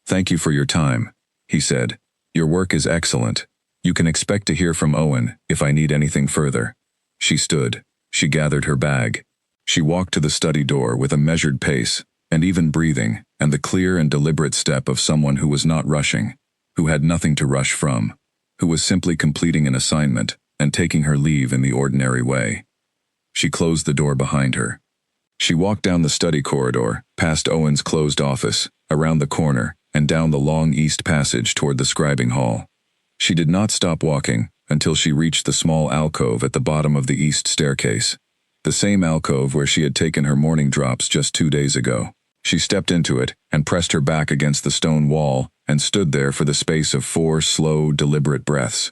"Thank you for your time," he said. "Your work is excellent. You can expect to hear from Owen if I need anything further." She stood. She gathered her bag. She walked to the study door with a measured pace, and even breathing, and the clear and deliberate step of someone who was not rushing, who had nothing to rush from, who was simply completing an assignment and taking her leave in the ordinary way. She closed the door behind her. She walked down the study corridor, past Owen's closed office, around the corner, and down the long east passage toward the scribing hall. She did not stop walking until she reached the small alcove at the bottom of the east staircase, the same alcove where she had taken her morning drops just 2 days ago. She stepped into it and pressed her back against the stone wall and stood there for the space of 4 slow, deliberate breaths.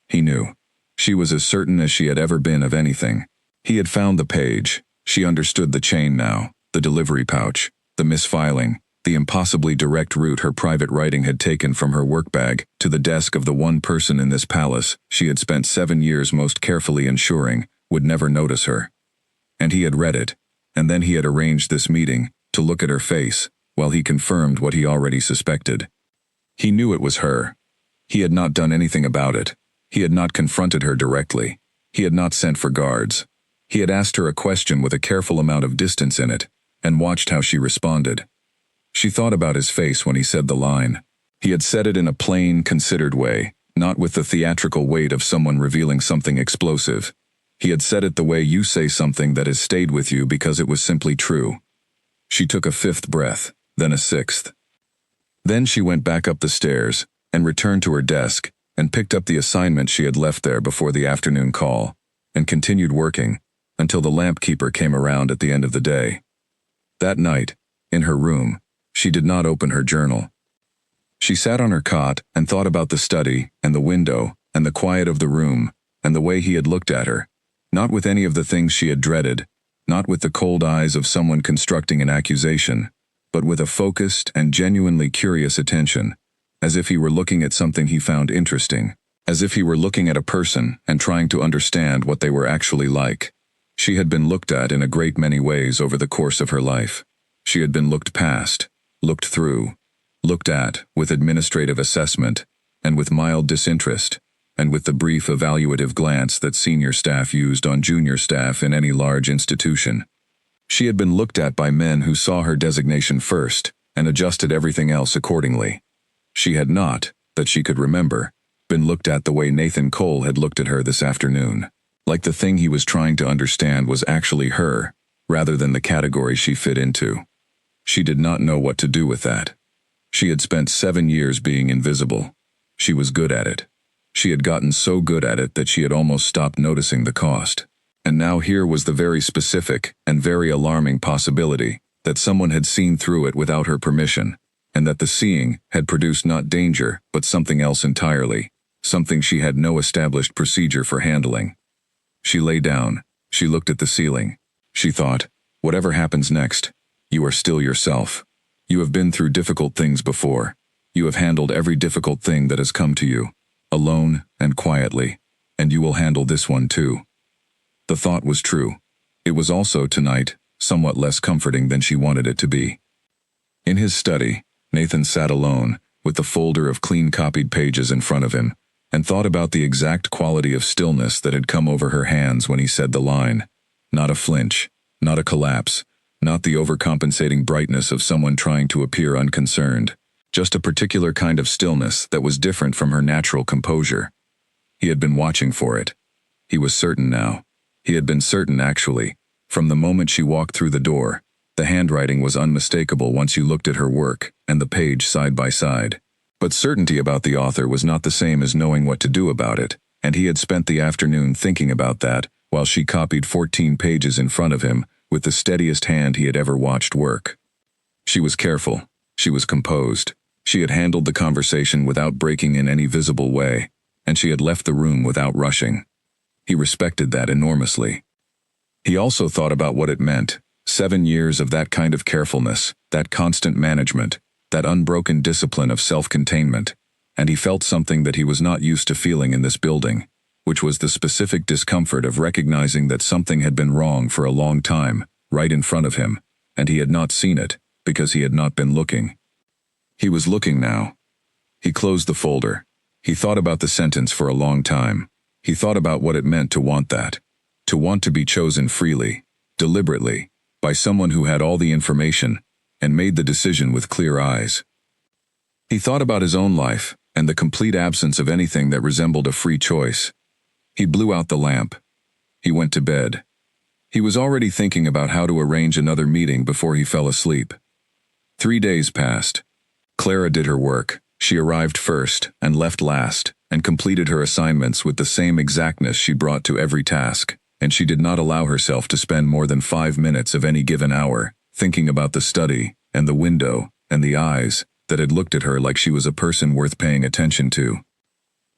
He knew. She was as certain as she had ever been of anything. He had found the page. She understood the chain now, the delivery pouch, the misfiling, the impossibly direct route her private writing had taken from her work bag to the desk of the one person in this palace she had spent 7 years most carefully ensuring would never notice her. And he had read it, and then he had arranged this meeting to look at her face while he confirmed what he already suspected. He knew it was her. He had not done anything about it. He had not confronted her directly. He had not sent for guards. He had asked her a question with a careful amount of distance in it, and watched how she responded. She thought about his face when he said the line. He had said it in a plain, considered way, not with the theatrical weight of someone revealing something explosive. He had said it the way you say something that has stayed with you because it was simply true. She took a 5th breath, then a 6th. Then she went back up the stairs, and returned to her desk, and picked up the assignment she had left there before the afternoon call, and continued working, until the lamp keeper came around at the end of the day. That night, in her room, she did not open her journal. She sat on her cot and thought about the study, and the window, and the quiet of the room, and the way he had looked at her, not with any of the things she had dreaded, not with the cold eyes of someone constructing an accusation, but with a focused and genuinely curious attention, as if he were looking at something he found interesting, as if he were looking at a person and trying to understand what they were actually like. She had been looked at in a great many ways over the course of her life. She had been looked past, looked through, looked at with administrative assessment, and with mild disinterest, and with the brief evaluative glance that senior staff used on junior staff in any large institution. She had been looked at by men who saw her designation first and adjusted everything else accordingly. She had not, that she could remember, been looked at the way Nathan Cole had looked at her this afternoon, like the thing he was trying to understand was actually her, rather than the category she fit into. She did not know what to do with that. She had spent 7 years being invisible. She was good at it. She had gotten so good at it that she had almost stopped noticing the cost. And now here was the very specific and very alarming possibility that someone had seen through it without her permission, and that the seeing had produced not danger but something else entirely, something she had no established procedure for handling. She lay down. She looked at the ceiling. She thought, whatever happens next, you are still yourself. You have been through difficult things before. You have handled every difficult thing that has come to you, alone and quietly, and you will handle this one too. The thought was true. It was also, tonight, somewhat less comforting than she wanted it to be. In his study, Nathan sat alone, with the folder of clean-copied pages in front of him, and thought about the exact quality of stillness that had come over her hands when he said the line. Not a flinch, not a collapse, not the overcompensating brightness of someone trying to appear unconcerned, just a particular kind of stillness that was different from her natural composure. He had been watching for it. He was certain now. He had been certain, actually, from the moment she walked through the door. The handwriting was unmistakable once you looked at her work and the page side by side. But certainty about the author was not the same as knowing what to do about it, and he had spent the afternoon thinking about that while she copied 14 pages in front of him with the steadiest hand he had ever watched work. She was careful. She was composed. She had handled the conversation without breaking in any visible way, and she had left the room without rushing. He respected that enormously. He also thought about what it meant, 7 years of that kind of carefulness, that constant management, that unbroken discipline of self-containment, and he felt something that he was not used to feeling in this building. which was the specific discomfort of recognizing that something had been wrong for a long time, right in front of him, and he had not seen it, because he had not been looking. He was looking now. He closed the folder. He thought about the sentence for a long time. He thought about what it meant to want that. To want to be chosen freely, deliberately, by someone who had all the information, and made the decision with clear eyes. He thought about his own life, and the complete absence of anything that resembled a free choice. He blew out the lamp. He went to bed. He was already thinking about how to arrange another meeting before he fell asleep. 3 days passed. Clara did her work. She arrived first and left last, and completed her assignments with the same exactness she brought to every task, and she did not allow herself to spend more than 5 minutes of any given hour thinking about the study, and the window, and the eyes that had looked at her like she was a person worth paying attention to.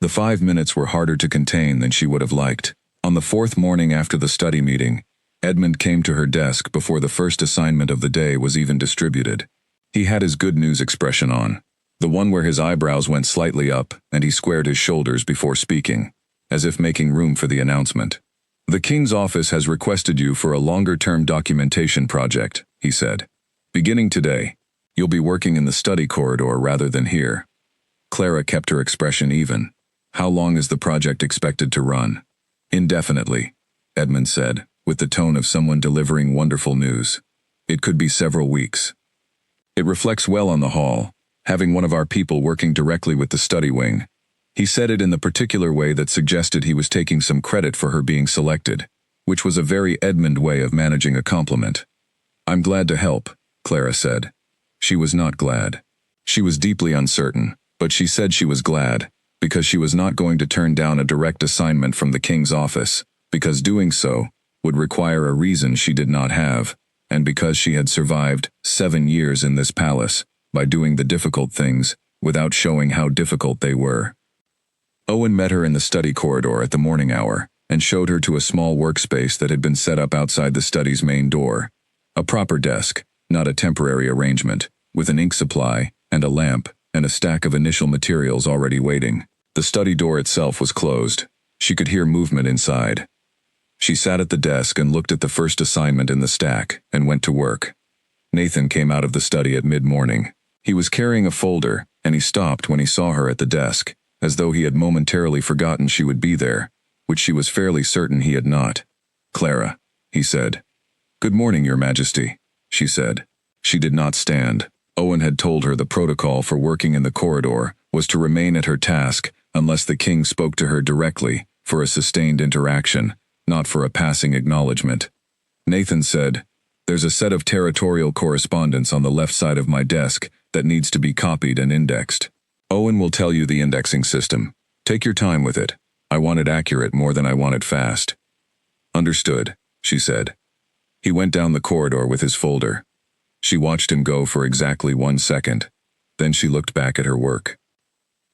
The 5 minutes were harder to contain than she would have liked. On the 4th morning after the study meeting, Edmund came to her desk before the first assignment of the day was even distributed. He had his good news expression on, the one where his eyebrows went slightly up and he squared his shoulders before speaking, as if making room for the announcement. "The King's office has requested you for a longer-term documentation project," he said. "Beginning today, you'll be working in the study corridor rather than here." Clara kept her expression even. "How long is the project expected to run?" "Indefinitely," Edmund said, with the tone of someone delivering wonderful news. "It could be several weeks. It reflects well on the hall, having one of our people working directly with the study wing." He said it in the particular way that suggested he was taking some credit for her being selected, which was a very Edmund way of managing a compliment. "I'm glad to help," Clara said. She was not glad. She was deeply uncertain, but she said she was glad, because she was not going to turn down a direct assignment from the King's office, because doing so would require a reason she did not have, and because she had survived 7 years in this palace by doing the difficult things without showing how difficult they were. Owen met her in the study corridor at the morning hour and showed her to a small workspace that had been set up outside the study's main door. A proper desk, not a temporary arrangement, with an ink supply and a lamp and a stack of initial materials already waiting. The study door itself was closed. She could hear movement inside. She sat at the desk and looked at the first assignment in the stack and went to work. Nathan came out of the study at mid-morning. He was carrying a folder, and he stopped when he saw her at the desk, as though he had momentarily forgotten she would be there, which she was fairly certain he had not. "Clara," he said. "Good morning, Your Majesty," she said. She did not stand. Owen had told her the protocol for working in the corridor was to remain at her task unless the king spoke to her directly for a sustained interaction, not for a passing acknowledgement. Nathan said, "There's a set of territorial correspondence on the left side of my desk that needs to be copied and indexed. Owen will tell you the indexing system. Take your time with it. I want it accurate more than I want it fast." "Understood," she said. He went down the corridor with his folder. She watched him go for exactly 1 second. Then she looked back at her work.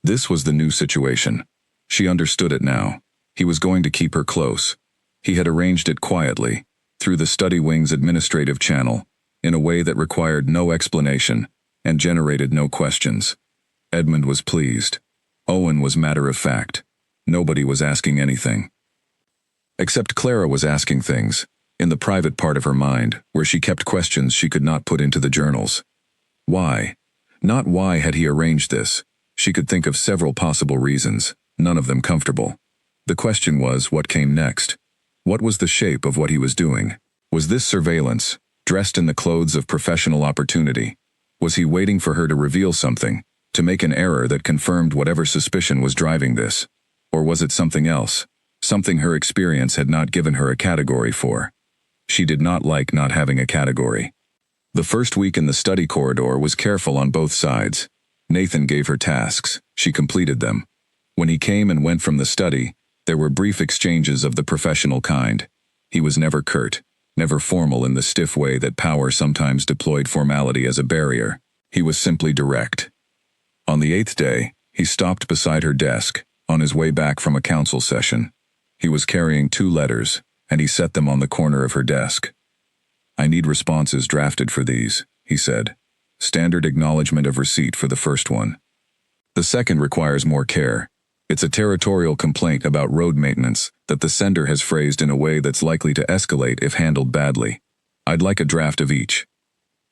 This was the new situation. She understood it now. He was going to keep her close. He had arranged it quietly, through the study wing's administrative channel, in a way that required no explanation and generated no questions. Edmund was pleased. Owen was matter-of-fact. Nobody was asking anything. Except Clara was asking things, in the private part of her mind, where she kept questions she could not put into the journals. Why? Not why had he arranged this. She could think of several possible reasons, none of them comfortable. The question was, what came next? What was the shape of what he was doing? Was this surveillance, dressed in the clothes of professional opportunity? Was he waiting for her to reveal something, to make an error that confirmed whatever suspicion was driving this? Or was it something else, something her experience had not given her a category for? She did not like not having a category. The first week in the study corridor was careful on both sides. Nathan gave her tasks. She completed them. When he came and went from the study, there were brief exchanges of the professional kind. He was never curt, never formal in the stiff way that power sometimes deployed formality as a barrier. He was simply direct. On the 8th day, he stopped beside her desk, on his way back from a council session. He was carrying 2 letters, and he set them on the corner of her desk. "I need responses drafted for these," he said. "Standard acknowledgement of receipt for the first one. The second requires more care. It's a territorial complaint about road maintenance that the sender has phrased in a way that's likely to escalate if handled badly. I'd like a draft of each.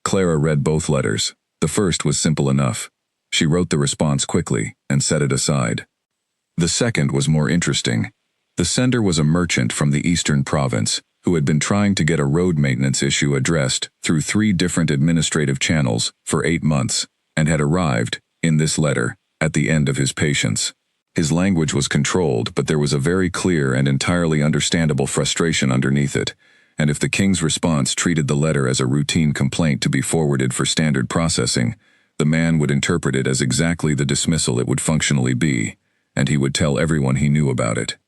Clara read both letters. The first was simple enough. She wrote the response quickly and set it aside. The second was more interesting. The sender was a merchant from the eastern province who had been trying to get a road maintenance issue addressed through 3 different administrative channels for 8 months and had arrived, in this letter, at the end of his patience. His language was controlled, but there was a very clear and entirely understandable frustration underneath it, and if the king's response treated the letter as a routine complaint to be forwarded for standard processing, the man would interpret it as exactly the dismissal it would functionally be, and he would tell everyone he knew about it.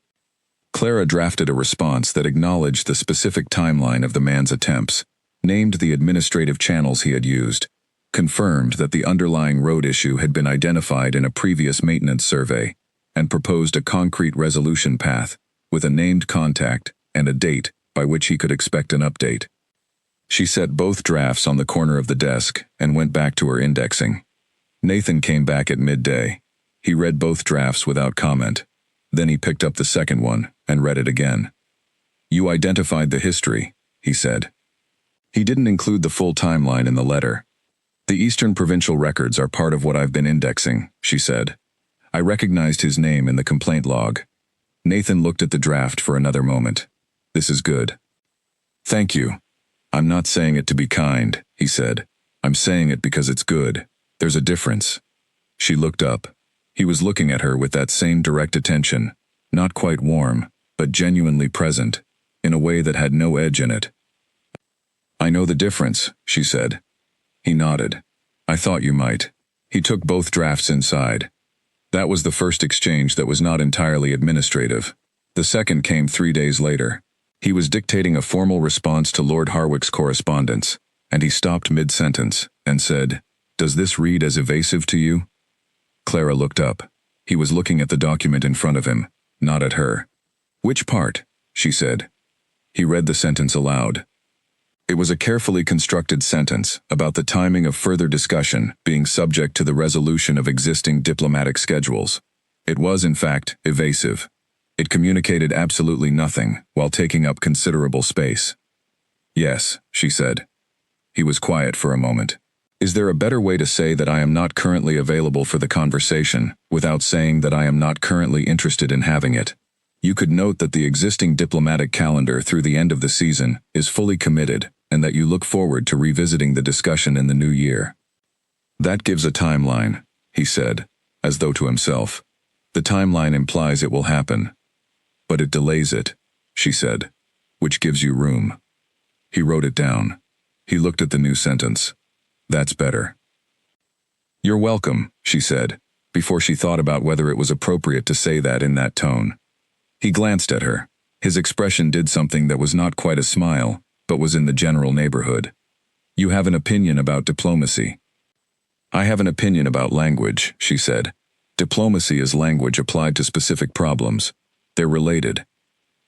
Clara drafted a response that acknowledged the specific timeline of the man's attempts, named the administrative channels he had used, confirmed that the underlying road issue had been identified in a previous maintenance survey, and proposed a concrete resolution path, with a named contact and a date by which he could expect an update. She set both drafts on the corner of the desk and went back to her indexing. Nathan came back at midday. He read both drafts without comment. Then he picked up the second one and read it again. "You identified the history," he said. He didn't include the full timeline in the letter. "The Eastern Provincial records are part of what I've been indexing," she said. "I recognized his name in the complaint log." Nathan looked at the draft for another moment. "This is good." "Thank you. I'm not saying it to be kind," he said. "I'm saying it because it's good. There's a difference." She looked up. He was looking at her with that same direct attention, not quite warm, but genuinely present, in a way that had no edge in it. "I know the difference," she said. He nodded. "I thought you might." He took both drafts inside. That was the first exchange that was not entirely administrative. The second came 3 days later. He was dictating a formal response to Lord Harwick's correspondence, and he stopped mid-sentence and said, "Does this read as evasive to you?" Clara looked up. He was looking at the document in front of him, not at her. "Which part?" she said. He read the sentence aloud. It was a carefully constructed sentence about the timing of further discussion being subject to the resolution of existing diplomatic schedules. It was, in fact, evasive. It communicated absolutely nothing while taking up considerable space. "Yes," she said. He was quiet for a moment. "Is there a better way to say that I am not currently available for the conversation, without saying that I am not currently interested in having it? You could note that the existing diplomatic calendar through the end of the season is fully committed, and that you look forward to revisiting the discussion in the new year." "That gives a timeline," he said, as though to himself. "The timeline implies it will happen. But it delays it," she said, "which gives you room." He wrote it down. He looked at the new sentence. "That's better." "You're welcome," she said, before she thought about whether it was appropriate to say that in that tone. He glanced at her. His expression did something that was not quite a smile, but was in the general neighborhood. "You have an opinion about diplomacy." "I have an opinion about language," she said. "Diplomacy is language applied to specific problems. They're related.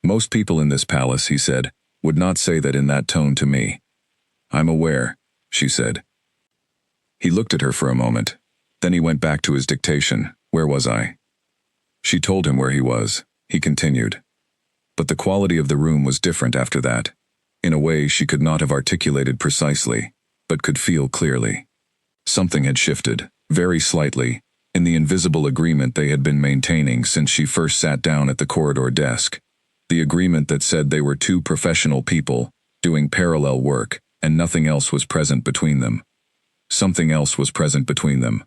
Most people in this palace," he said, "would not say that in that tone to me." "I'm aware," she said. He looked at her for a moment. Then he went back to his dictation. "Where was I?" She told him where he was. He continued. But the quality of the room was different after that. In a way she could not have articulated precisely, but could feel clearly. Something had shifted, very slightly, in the invisible agreement they had been maintaining since she first sat down at the corridor desk. The agreement that said they were 2 professional people, doing parallel work, and nothing else was present between them. Something else was present between them.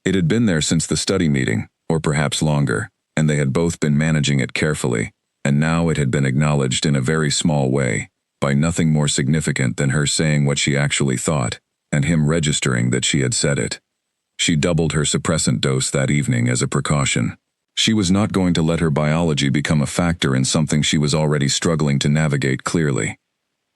It had been there since the study meeting, or perhaps longer, and they had both been managing it carefully, and now it had been acknowledged in a very small way, by nothing more significant than her saying what she actually thought, and him registering that she had said it. She doubled her suppressant dose that evening as a precaution. She was not going to let her biology become a factor in something she was already struggling to navigate clearly.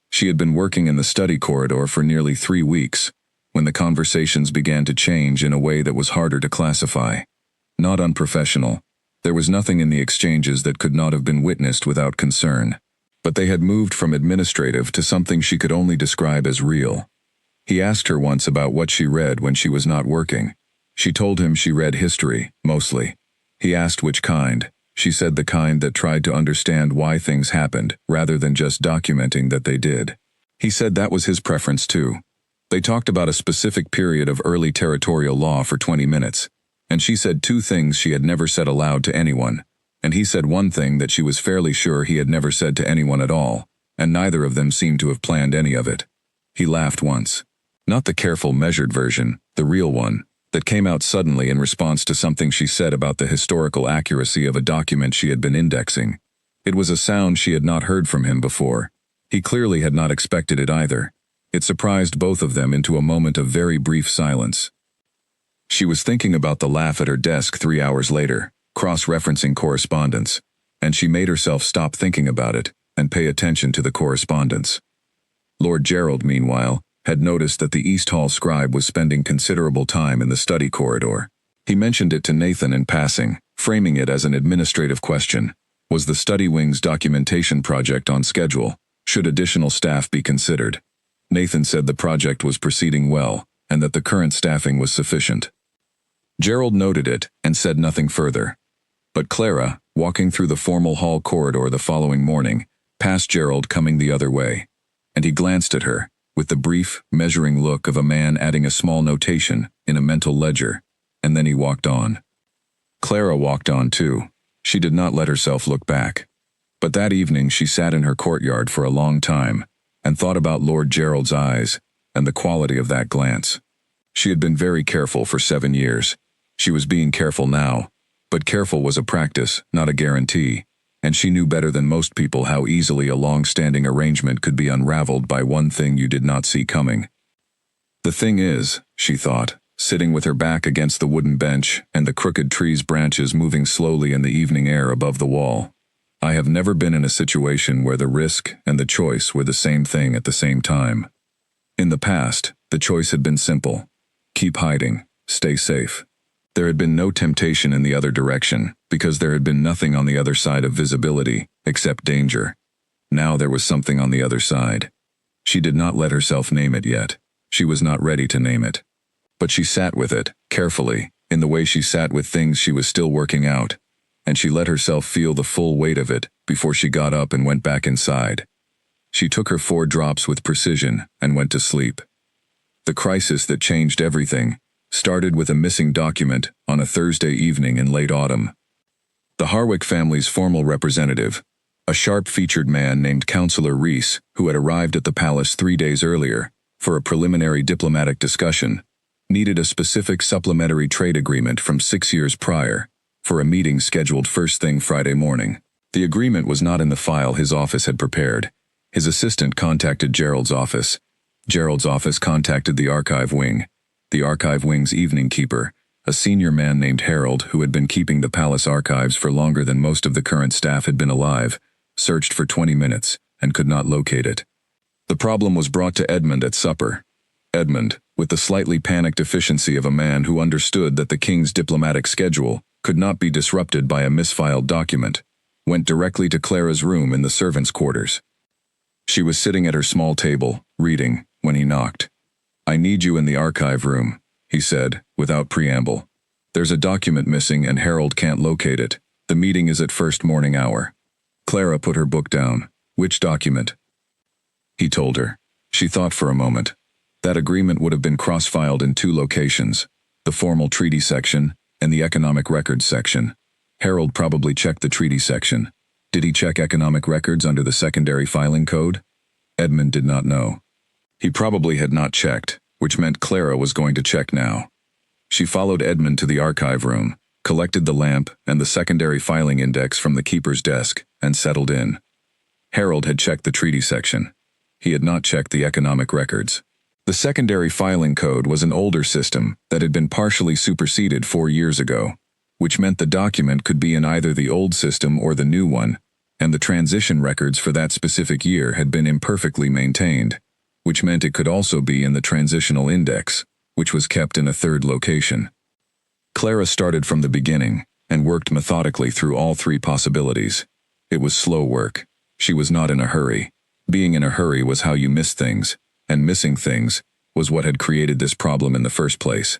She had been working in the study corridor for nearly 3 weeks, when the conversations began to change in a way that was harder to classify. Not unprofessional. There was nothing in the exchanges that could not have been witnessed without concern. But they had moved from administrative to something she could only describe as real. He asked her once about what she read when she was not working. She told him she read history, mostly. He asked which kind. She said the kind that tried to understand why things happened, rather than just documenting that they did. He said that was his preference too. They talked about a specific period of early territorial law for 20 minutes, and she said two things she had never said aloud to anyone, and he said one thing that she was fairly sure he had never said to anyone at all, and neither of them seemed to have planned any of it. He laughed once. Not the careful, measured version, the real one, that came out suddenly in response to something she said about the historical accuracy of a document she had been indexing. It was a sound she had not heard from him before. He clearly had not expected it either. It surprised both of them into a moment of very brief silence. She was thinking about the laugh at her desk 3 hours later, cross-referencing correspondence, and she made herself stop thinking about it and pay attention to the correspondence. Lord Gerald, meanwhile, had noticed that the East Hall scribe was spending considerable time in the study corridor. He mentioned it to Nathan in passing, framing it as an administrative question. Was the study wing's documentation project on schedule? Should additional staff be considered? Nathan said the project was proceeding well, and that the current staffing was sufficient. Gerald noted it and said nothing further. But Clara, walking through the formal hall corridor the following morning, passed Gerald coming the other way, and he glanced at her, with the brief, measuring look of a man adding a small notation in a mental ledger, and then he walked on. Clara walked on too. She did not let herself look back. But that evening she sat in her courtyard for a long time, and thought about Lord Gerald's eyes, and the quality of that glance. She had been very careful for 7 years. She was being careful now, but careful was a practice, not a guarantee, and she knew better than most people how easily a long-standing arrangement could be unraveled by one thing you did not see coming. The thing is, she thought, sitting with her back against the wooden bench and the crooked tree's branches moving slowly in the evening air above the wall, I have never been in a situation where the risk and the choice were the same thing at the same time. In the past, the choice had been simple. Keep hiding, stay safe. There had been no temptation in the other direction, because there had been nothing on the other side of visibility, except danger. Now there was something on the other side. She did not let herself name it yet. She was not ready to name it. But she sat with it, carefully, in the way she sat with things she was still working out, and she let herself feel the full weight of it before she got up and went back inside. She took her 4 drops with precision and went to sleep. The crisis that changed everything started with a missing document on a Thursday evening in late autumn. The Harwick family's formal representative, a sharp-featured man named Councillor Reese, who had arrived at the palace 3 days earlier for a preliminary diplomatic discussion, needed a specific supplementary trade agreement from 6 years prior for a meeting scheduled first thing Friday morning. The agreement was not in the file his office had prepared. His assistant contacted Gerald's office. Gerald's office contacted the archive wing. The archive wing's evening keeper, a senior man named Harold who had been keeping the palace archives for longer than most of the current staff had been alive, searched for 20 minutes and could not locate it. The problem was brought to Edmund at supper. Edmund, with the slightly panicked efficiency of a man who understood that the king's diplomatic schedule could not be disrupted by a misfiled document, went directly to Clara's room in the servants' quarters. She was sitting at her small table, reading, when he knocked. "I need you in the archive room," he said, without preamble. "There's a document missing and Harold can't locate it. The meeting is at first morning hour." Clara put her book down. "Which document?" He told her. She thought for a moment. That agreement would have been cross-filed in 2 locations, the formal treaty section and the economic records section. Harold probably checked the treaty section. Did he check economic records under the secondary filing code? Edmund did not know. He probably had not checked, which meant Clara was going to check now. She followed Edmund to the archive room, collected the lamp and the secondary filing index from the keeper's desk, and settled in. Harold had checked the treaty section. He had not checked the economic records. The secondary filing code was an older system that had been partially superseded 4 years ago, which meant the document could be in either the old system or the new one, and the transition records for that specific year had been imperfectly maintained, which meant it could also be in the transitional index, which was kept in a 3rd location. Clara started from the beginning and worked methodically through all 3 possibilities. It was slow work. She was not in a hurry. Being in a hurry was how you miss things, and missing things was what had created this problem in the first place.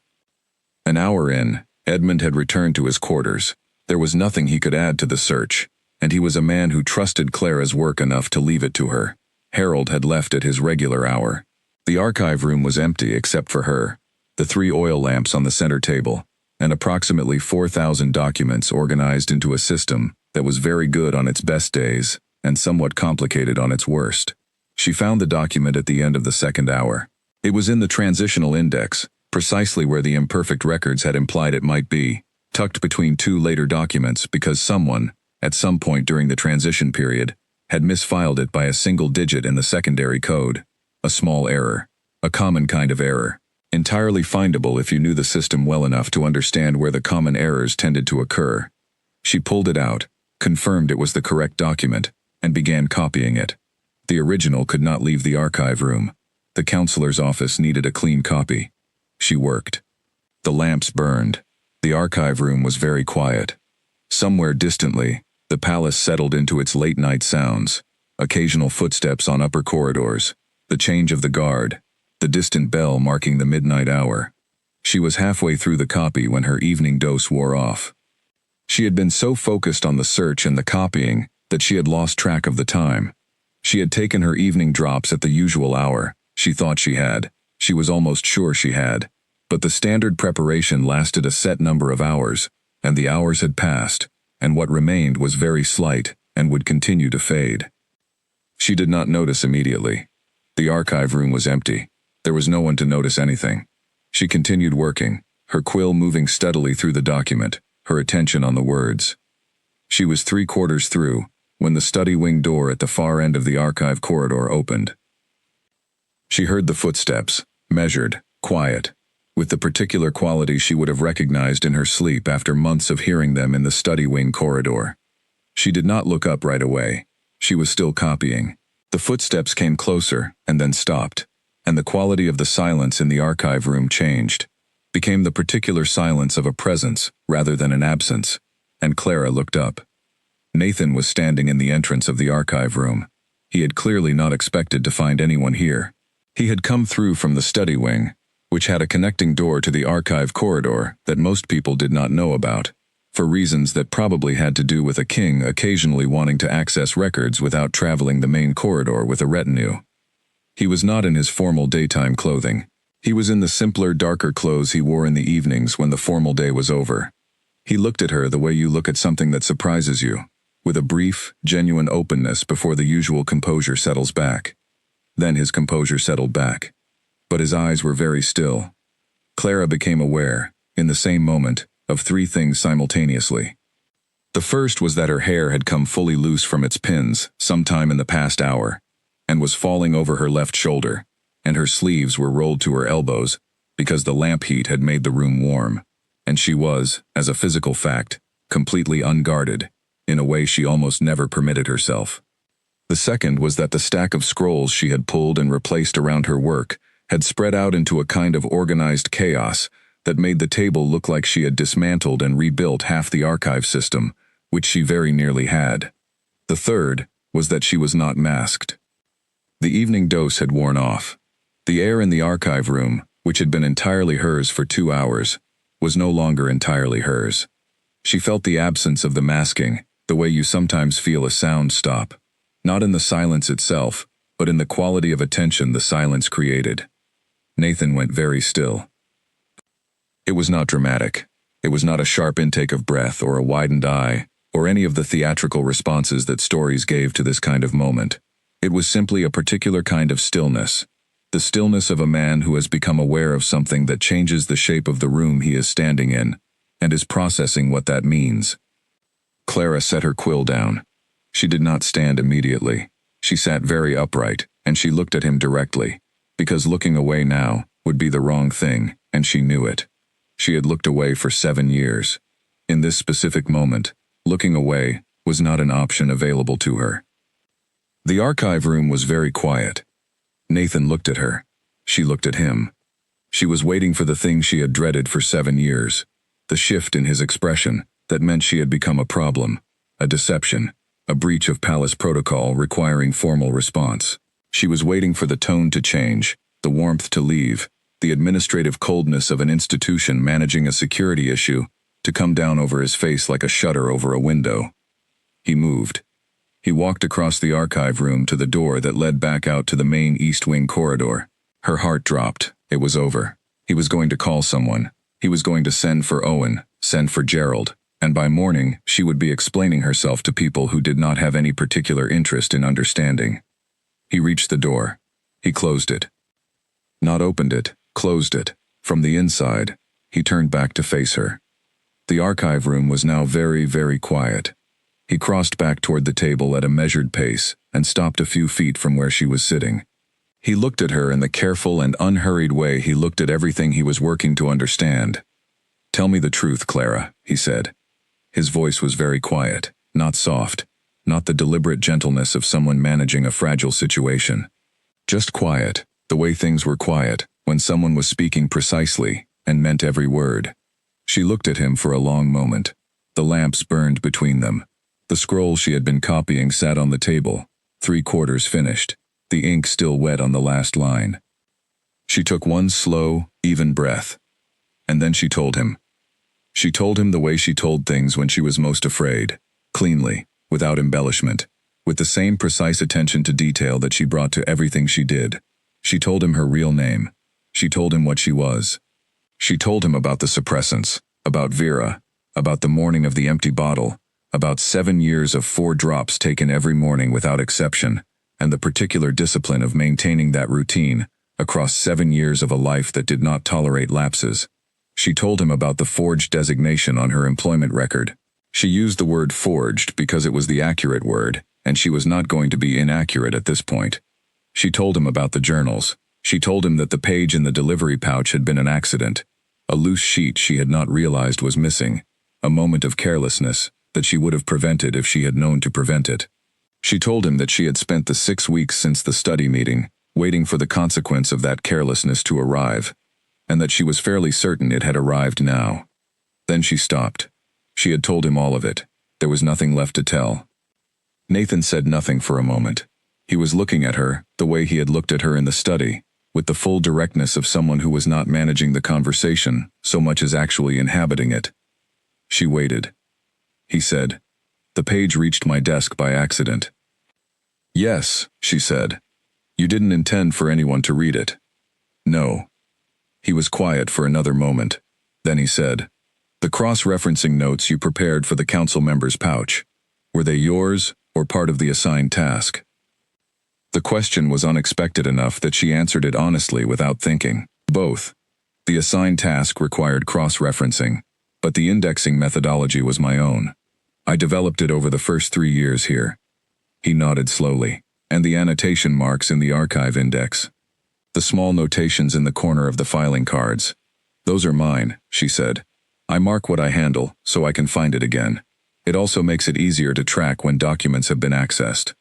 An hour in, Edmund had returned to his quarters, There was nothing he could add to the search, and he was a man who trusted Clara's work enough to leave it to her. Harold had left at his regular hour. The archive room was empty except for her, the 3 oil lamps on the center table, and approximately 4,000 documents organized into a system that was very good on its best days and somewhat complicated on its worst. She found the document at the end of the second hour. It was in the transitional index, precisely where the imperfect records had implied it might be, tucked between 2 later documents because someone, at some point during the transition period, had misfiled it by a single digit in the secondary code. A small error. A common kind of error. Entirely findable if you knew the system well enough to understand where the common errors tended to occur. She pulled it out, confirmed it was the correct document, and began copying it. The original could not leave the archive room. The counselor's office needed a clean copy. She worked. The lamps burned. The archive room was very quiet. Somewhere distantly, the palace settled into its late-night sounds, occasional footsteps on upper corridors, the change of the guard, the distant bell marking the midnight hour. She was halfway through the copy when her evening dose wore off. She had been so focused on the search and the copying that she had lost track of the time. She had taken her evening drops at the usual hour. She thought she had. She was almost sure she had. But the standard preparation lasted a set number of hours, and the hours had passed, and what remained was very slight and would continue to fade. She did not notice immediately. The archive room was empty. There was no one to notice anything. She continued working, her quill moving steadily through the document, her attention on the words. She was 3/4 through when the study wing door at the far end of the archive corridor opened. She heard the footsteps, measured, quiet, with the particular quality she would have recognized in her sleep after months of hearing them in the study wing corridor. She did not look up right away. She was still copying. The footsteps came closer and then stopped, and the quality of the silence in the archive room changed, became the particular silence of a presence rather than an absence, and Clara looked up. Nathan was standing in the entrance of the archive room. He had clearly not expected to find anyone here. He had come through from the study wing, which had a connecting door to the archive corridor that most people did not know about, for reasons that probably had to do with a king occasionally wanting to access records without traveling the main corridor with a retinue. He was not in his formal daytime clothing. He was in the simpler, darker clothes he wore in the evenings when the formal day was over. He looked at her the way you look at something that surprises you, with a brief, genuine openness before the usual composure settles back. Then his composure settled back. But his eyes were very still. Clara became aware, in the same moment, of 3 things simultaneously. The first was that her hair had come fully loose from its pins sometime in the past hour, and was falling over her left shoulder, and her sleeves were rolled to her elbows because the lamp heat had made the room warm, and she was, as a physical fact, completely unguarded, in a way she almost never permitted herself. The second was that the stack of scrolls she had pulled and replaced around her work had spread out into a kind of organized chaos that made the table look like she had dismantled and rebuilt half the archive system, which she very nearly had. The third was that she was not masked. The evening dose had worn off. The air in the archive room, which had been entirely hers for 2 hours, was no longer entirely hers. She felt the absence of the masking, the way you sometimes feel a sound stop, not in the silence itself, but in the quality of attention the silence created. Nathan went very still. It was not dramatic. It was not a sharp intake of breath or a widened eye, or any of the theatrical responses that stories gave to this kind of moment. It was simply a particular kind of stillness, the stillness of a man who has become aware of something that changes the shape of the room he is standing in, and is processing what that means. Clara set her quill down. She did not stand immediately. She sat very upright, and she looked at him directly, because looking away now would be the wrong thing, and she knew it. She had looked away for 7 years. In this specific moment, looking away was not an option available to her. The archive room was very quiet. Nathan looked at her. She looked at him. She was waiting for the thing she had dreaded for 7 years, the shift in his expression that meant she had become a problem, a deception, a breach of palace protocol requiring formal response. She was waiting for the tone to change, the warmth to leave, the administrative coldness of an institution managing a security issue to come down over his face like a shutter over a window. He moved. He walked across the archive room to the door that led back out to the main East Wing corridor. Her heart dropped. It was over. He was going to call someone. He was going to send for Owen, send for Gerald, and by morning she would be explaining herself to people who did not have any particular interest in understanding. He reached the door. He closed it. Not opened it, closed it. From the inside, he turned back to face her. The archive room was now very, very quiet. He crossed back toward the table at a measured pace and stopped a few feet from where she was sitting. He looked at her in the careful and unhurried way he looked at everything he was working to understand. "Tell me the truth, Clara," he said. His voice was very quiet, not soft, not the deliberate gentleness of someone managing a fragile situation. Just quiet, the way things were quiet, when someone was speaking precisely and meant every word. She looked at him for a long moment. The lamps burned between them. The scroll she had been copying sat on the table, 3/4 finished, the ink still wet on the last line. She took one slow, even breath. And then she told him. She told him the way she told things when she was most afraid, cleanly, without embellishment, with the same precise attention to detail that she brought to everything she did. She told him her real name. She told him what she was. She told him about the suppressants, about Vera, about the morning of the empty bottle, about 7 years of 4 drops taken every morning without exception, and the particular discipline of maintaining that routine across 7 years of a life that did not tolerate lapses. She told him about the forged designation on her employment record. She used the word forged because it was the accurate word, and she was not going to be inaccurate at this point. She told him about the journals. She told him that the page in the delivery pouch had been an accident, a loose sheet she had not realized was missing, a moment of carelessness that she would have prevented if she had known to prevent it. She told him that she had spent the 6 weeks since the study meeting waiting for the consequence of that carelessness to arrive, and that she was fairly certain it had arrived now. Then she stopped. She had told him all of it. There was nothing left to tell. Nathan said nothing for a moment. He was looking at her the way he had looked at her in the study, with the full directness of someone who was not managing the conversation so much as actually inhabiting it. She waited. He said, "The page reached my desk by accident." "Yes," she said. "You didn't intend for anyone to read it." "No." He was quiet for another moment. Then he said, "The cross-referencing notes you prepared for the council member's pouch, were they yours or part of the assigned task?" The question was unexpected enough that she answered it honestly without thinking. "Both. The assigned task required cross-referencing, but the indexing methodology was my own. I developed it over the first 3 years here." He nodded slowly. "And the annotation marks in the archive index. The small notations in the corner of the filing cards. Those are mine," she said. "I mark what I handle so I can find it again. It also makes it easier to track when documents have been accessed."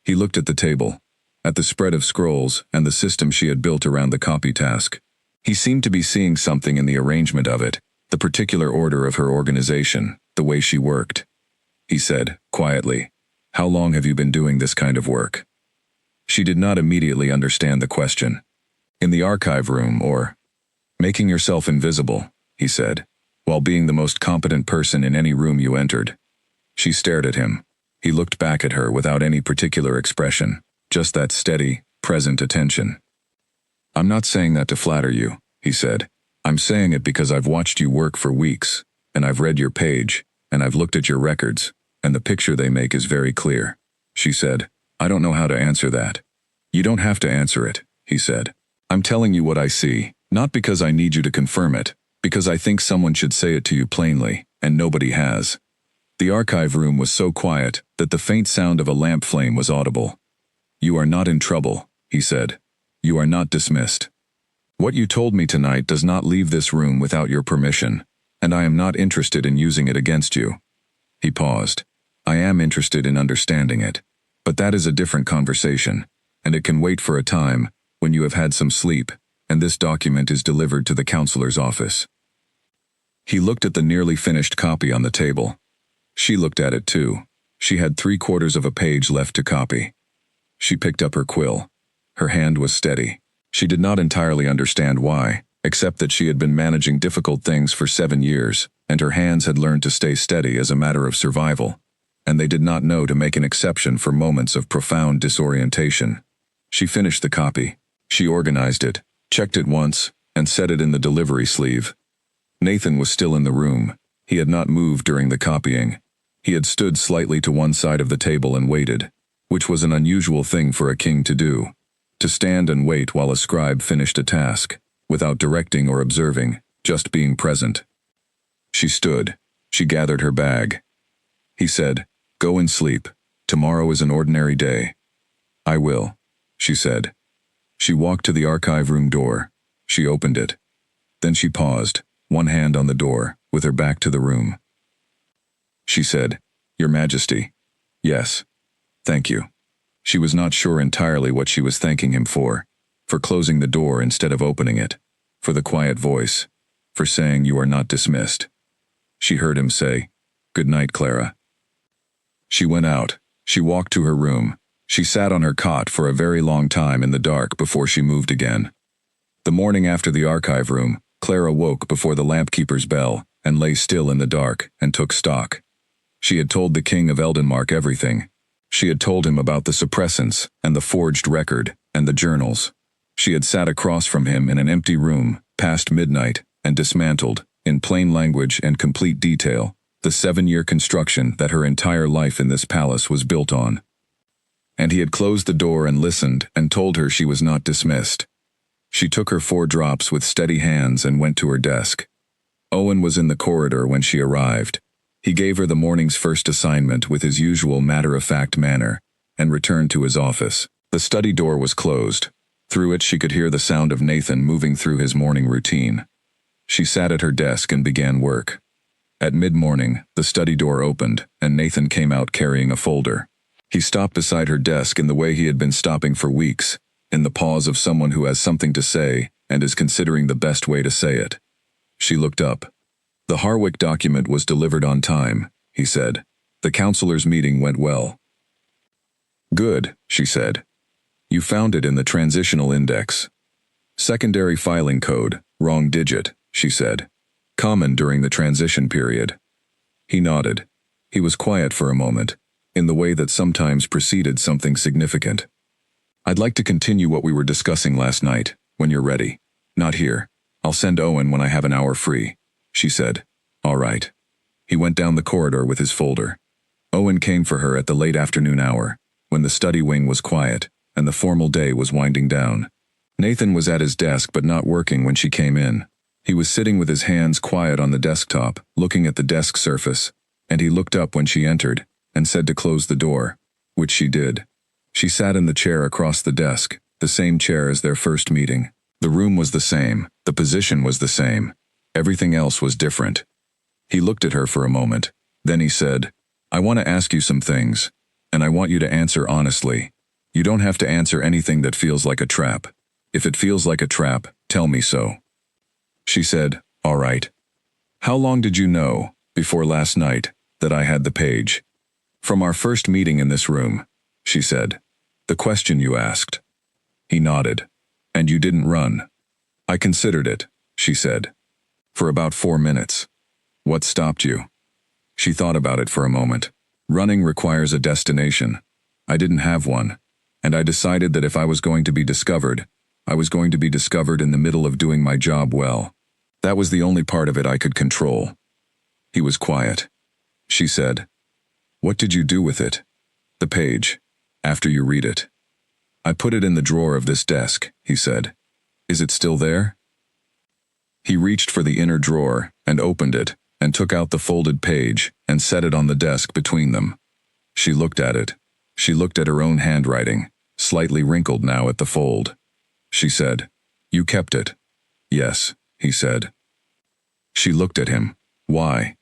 He looked at the table, at the spread of scrolls and the system she had built around the copy task. He seemed to be seeing something in the arrangement of it, the particular order of her organization, the way she worked. He said, quietly, "How long have you been doing this kind of work?" She did not immediately understand the question. "In the archive room, or making yourself invisible," he said, "while being the most competent person in any room you entered." She stared at him. He looked back at her without any particular expression, just that steady, present attention. "I'm not saying that to flatter you," he said. "I'm saying it because I've watched you work for weeks, and I've read your page, and I've looked at your records, and the picture they make is very clear." She said, "I don't know how to answer that." "You don't have to answer it," he said. "I'm telling you what I see, not because I need you to confirm it, because I think someone should say it to you plainly, and nobody has." The archive room was so quiet that the faint sound of a lamp flame was audible. "You are not in trouble," he said. "You are not dismissed. What you told me tonight does not leave this room without your permission, and I am not interested in using it against you." He paused. "I am interested in understanding it, but that is a different conversation, and it can wait for a time when you have had some sleep, and this document is delivered to the counselor's office." He looked at the nearly finished copy on the table. She looked at it too. She had 3/4 of a page left to copy. She picked up her quill. Her hand was steady. She did not entirely understand why, except that she had been managing difficult things for 7 years, and her hands had learned to stay steady as a matter of survival, and they did not know to make an exception for moments of profound disorientation. She finished the copy. She organized it, checked it once, and set it in the delivery sleeve. Nathan was still in the room. He had not moved during the copying. He had stood slightly to one side of the table and waited, which was an unusual thing for a king to do, to stand and wait while a scribe finished a task, without directing or observing, just being present. She stood. She gathered her bag. He said, "Go and sleep. Tomorrow is an ordinary day." "I will," she said. She walked to the archive room door. She opened it. Then she paused, one hand on the door, with her back to the room. She said, "Your Majesty." "Yes. Thank you." She was not sure entirely what she was thanking him for closing the door instead of opening it, for the quiet voice, for saying you are not dismissed. She heard him say, "Good night, Clara." She went out. She walked to her room. She sat on her cot for a very long time in the dark before she moved again. The morning after the archive room, Clara woke before the lampkeeper's bell and lay still in the dark and took stock. She had told the king of Eldenmark everything. She had told him about the suppressants and the forged record and the journals. She had sat across from him in an empty room, past midnight, and dismantled, in plain language and complete detail, the 7-year construction that her entire life in this palace was built on. And he had closed the door and listened and told her she was not dismissed. She took her 4 drops with steady hands and went to her desk. Owen was in the corridor when she arrived. He gave her the morning's first assignment with his usual matter-of-fact manner, and returned to his office. The study door was closed. Through it she could hear the sound of Nathan moving through his morning routine. She sat at her desk and began work. At mid-morning, the study door opened, and Nathan came out carrying a folder. He stopped beside her desk in the way he had been stopping for weeks, in the pause of someone who has something to say and is considering the best way to say it. She looked up. "The Harwick document was delivered on time," he said. "The councilors' meeting went well." "Good," she said. "You found it in the transitional index. Secondary filing code, wrong digit," she said. "Common during the transition period." He nodded. He was quiet for a moment, in the way that sometimes preceded something significant. "I'd like to continue what we were discussing last night, when you're ready. Not here. I'll send Owen when I have an hour free," she said. "All right." He went down the corridor with his folder. Owen came for her at the late afternoon hour, when the study wing was quiet, and the formal day was winding down. Nathan was at his desk but not working when she came in. He was sitting with his hands quiet on the desktop, looking at the desk surface, and he looked up when she entered, and said to close the door, which she did. She sat in the chair across the desk, the same chair as their first meeting. The room was the same, the position was the same. Everything else was different. He looked at her for a moment. Then he said, "I want to ask you some things, and I want you to answer honestly. You don't have to answer anything that feels like a trap. If it feels like a trap, tell me so." She said, "All right." "How long did you know, before last night, that I had the page?" "From our first meeting in this room," she said. "The question you asked." He nodded. "And you didn't run?" "I considered it," she said. "For about 4 minutes." "What stopped you?" She thought about it for a moment. "Running requires a destination. I didn't have one, and I decided that if I was going to be discovered, I was going to be discovered in the middle of doing my job well. That was the only part of it I could control." He was quiet. She said, "What did you do with it?" "The page, after you read it." "I put it in the drawer of this desk," he said. "Is it still there?" He reached for the inner drawer and opened it and took out the folded page and set it on the desk between them. She looked at it. She looked at her own handwriting, slightly wrinkled now at the fold. She said, "You kept it?" "Yes," he said. She looked at him. "Why?"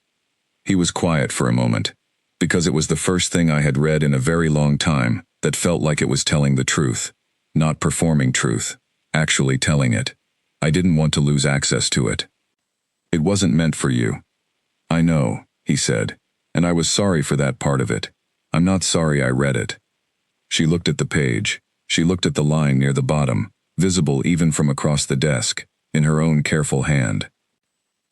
He was quiet for a moment. "Because it was the first thing I had read in a very long time that felt like it was telling the truth. Not performing truth. Actually telling it. I didn't want to lose access to it." "It wasn't meant for you." "I know," he said, "and I was sorry for that part of it. I'm not sorry I read it." She looked at the page. She looked at the line near the bottom, visible even from across the desk. in her own careful hand.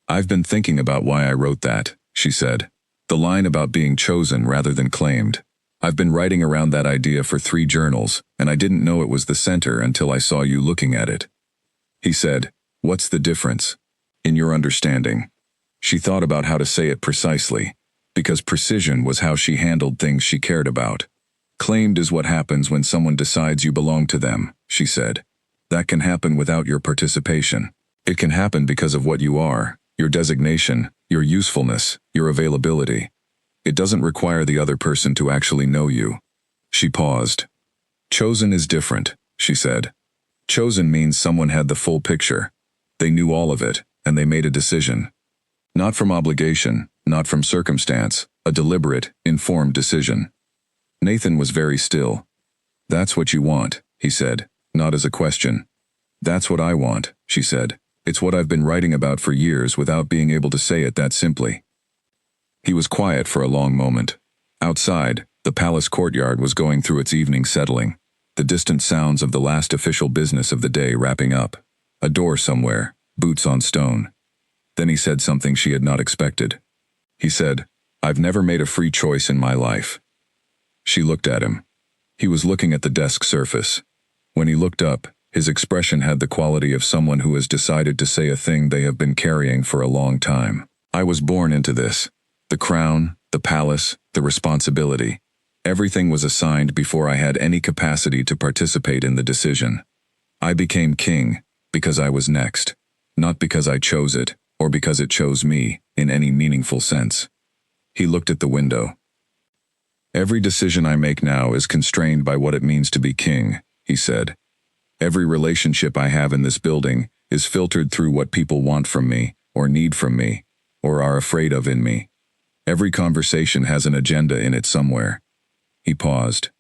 "I've been thinking about why I wrote that," she said. "The line about being chosen rather than claimed. I've been writing around that idea for 3 journals, and I didn't know it was the center until I saw you looking at it." He said, "What's the difference? In your understanding?" She thought about how to say it precisely, because precision was how she handled things she cared about. "Claimed is what happens when someone decides you belong to them," she said. "That can happen without your participation. It can happen because of what you are, your designation, your usefulness, your availability. It doesn't require the other person to actually know you." She paused. "Chosen is different," she said. "Chosen means someone had the full picture. They knew all of it, and they made a decision. Not from obligation, not from circumstance, a deliberate, informed decision." Nathan was very still. "That's what you want," he said, not as a question. "That's what I want," she said. "It's what I've been writing about for years without being able to say it that simply." He was quiet for a long moment. Outside, the palace courtyard was going through its evening settling, the distant sounds of the last official business of the day wrapping up. A door somewhere, boots on stone. Then he said something she had not expected. He said, "I've never made a free choice in my life." She looked at him. He was looking at the desk surface. When he looked up, his expression had the quality of someone who has decided to say a thing they have been carrying for a long time. "I was born into this. The crown, the palace, the responsibility. Everything was assigned before I had any capacity to participate in the decision. I became king because I was next, not because I chose it, or because it chose me, in any meaningful sense." He looked at the window. "Every decision I make now is constrained by what it means to be king," he said. "Every relationship I have in this building is filtered through what people want from me, or need from me, or are afraid of in me. Every conversation has an agenda in it somewhere." He paused.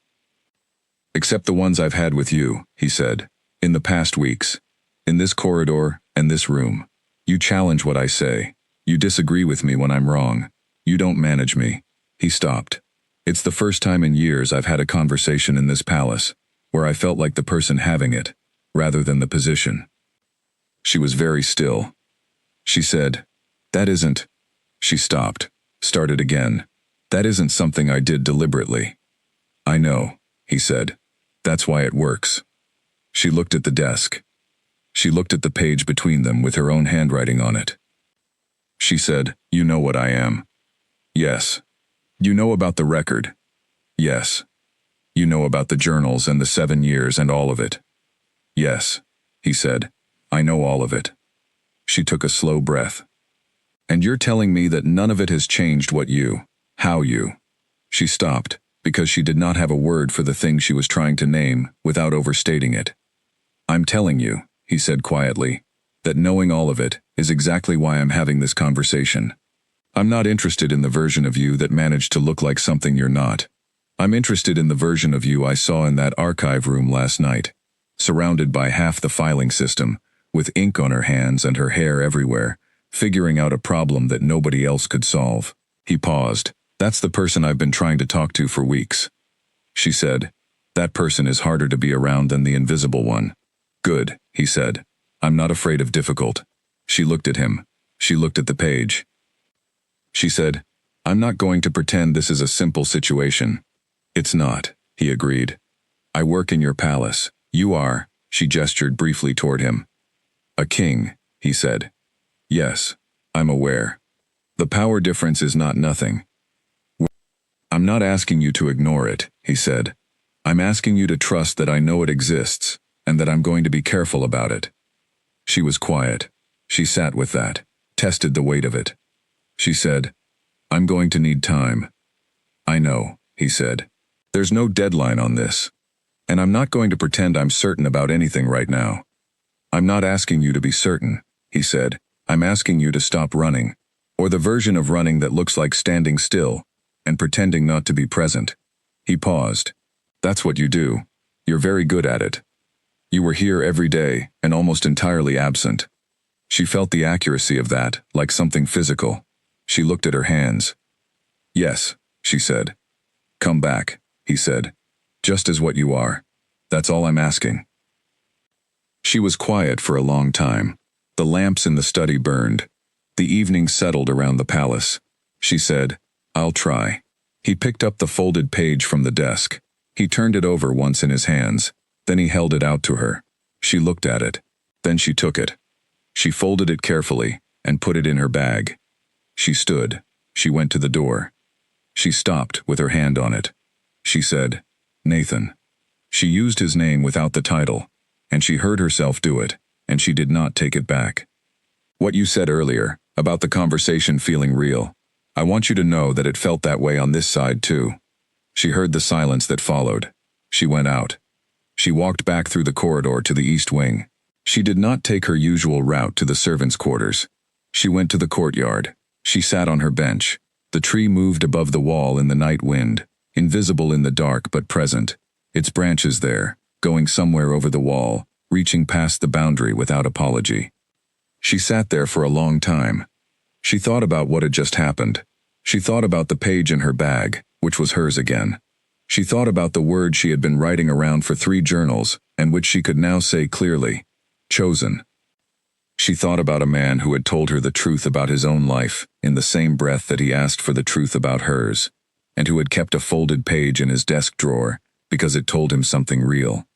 "Except the ones I've had with you," he said, "in the past weeks. In this corridor and this room. You challenge what I say. You disagree with me when I'm wrong. You don't manage me." He stopped. "It's the first time in years I've had a conversation in this palace, where I felt like the person having it, rather than the position." She was very still. She said, "That isn't..." She stopped, started again. "That isn't something I did deliberately." "I know," he said. "That's why it works." She looked at the desk. She looked at the page between them with her own handwriting on it. She said, "You know what I am." "Yes." "You know about the record." "Yes." "You know about the journals and the 7 years and all of it." "Yes," he said. "I know all of it." She took a slow breath. "And you're telling me that none of it has changed how you..." She stopped, because she did not have a word for the thing she was trying to name, without overstating it. "I'm telling you," he said quietly, "that knowing all of it is exactly why I'm having this conversation. I'm not interested in the version of you that managed to look like something you're not. I'm interested in the version of you I saw in that archive room last night, surrounded by half the filing system, with ink on her hands and her hair everywhere, figuring out a problem that nobody else could solve." He paused. "That's the person I've been trying to talk to for weeks." She said, "That person is harder to be around than the invisible one." "Good," he said. "I'm not afraid of difficult." She looked at him. She looked at the page. She said, "I'm not going to pretend this is a simple situation." "It's not," he agreed. "I work in your palace. You are," she gestured briefly toward him. "A king," he said. "Yes, I'm aware. The power difference is not nothing." "I'm not asking you to ignore it," he said. "I'm asking you to trust that I know it exists, and that I'm going to be careful about it." She was quiet. She sat with that, tested the weight of it. She said, "I'm going to need time." "I know," he said. "There's no deadline on this. And I'm not going to pretend I'm certain about anything right now." "I'm not asking you to be certain," he said. "I'm asking you to stop running. Or the version of running that looks like standing still and pretending not to be present." He paused. "That's what you do. You're very good at it. You were here every day and almost entirely absent." She felt the accuracy of that, like something physical. She looked at her hands. "Yes," she said. "Come back," he said. "Just as what you are. That's all I'm asking." She was quiet for a long time. The lamps in the study burned. The evening settled around the palace. She said, "I'll try." He picked up the folded page from the desk. He turned it over once in his hands. Then he held it out to her. She looked at it. Then she took it. She folded it carefully and put it in her bag. She stood. She went to the door. She stopped with her hand on it. She said, "Nathan." She used his name without the title, and she heard herself do it, and she did not take it back. "What you said earlier, about the conversation feeling real, I want you to know that it felt that way on this side too." She heard the silence that followed. She went out. She walked back through the corridor to the east wing. She did not take her usual route to the servants' quarters. She went to the courtyard. She sat on her bench. The tree moved above the wall in the night wind, invisible in the dark but present, its branches there, going somewhere over the wall, reaching past the boundary without apology. She sat there for a long time. She thought about what had just happened. She thought about the page in her bag, which was hers again. She thought about the words she had been writing around for 3 journals, and which she could now say clearly, "Chosen." She thought about a man who had told her the truth about his own life, in the same breath that he asked for the truth about hers, and who had kept a folded page in his desk drawer, because it told him something real.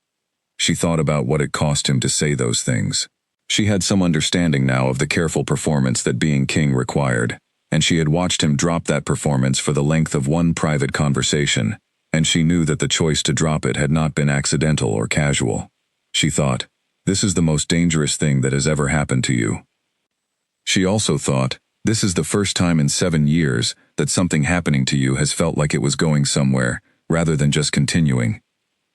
She thought about what it cost him to say those things. She had some understanding now of the careful performance that being king required, and she had watched him drop that performance for the length of one private conversation, and she knew that the choice to drop it had not been accidental or casual. She thought, "This is the most dangerous thing that has ever happened to you." She also thought, "This is the first time in 7 years that something happening to you has felt like it was going somewhere, rather than just continuing."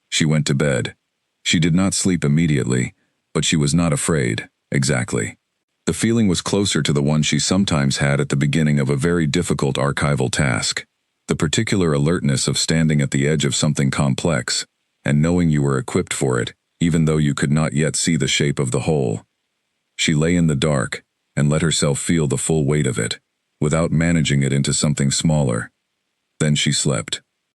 She went to bed. She did not sleep immediately, but she was not afraid, exactly. The feeling was closer to the one she sometimes had at the beginning of a very difficult archival task. The particular alertness of standing at the edge of something complex, and knowing you were equipped for it, even though you could not yet see the shape of the whole. She lay in the dark, and let herself feel the full weight of it, without managing it into something smaller. Then she slept.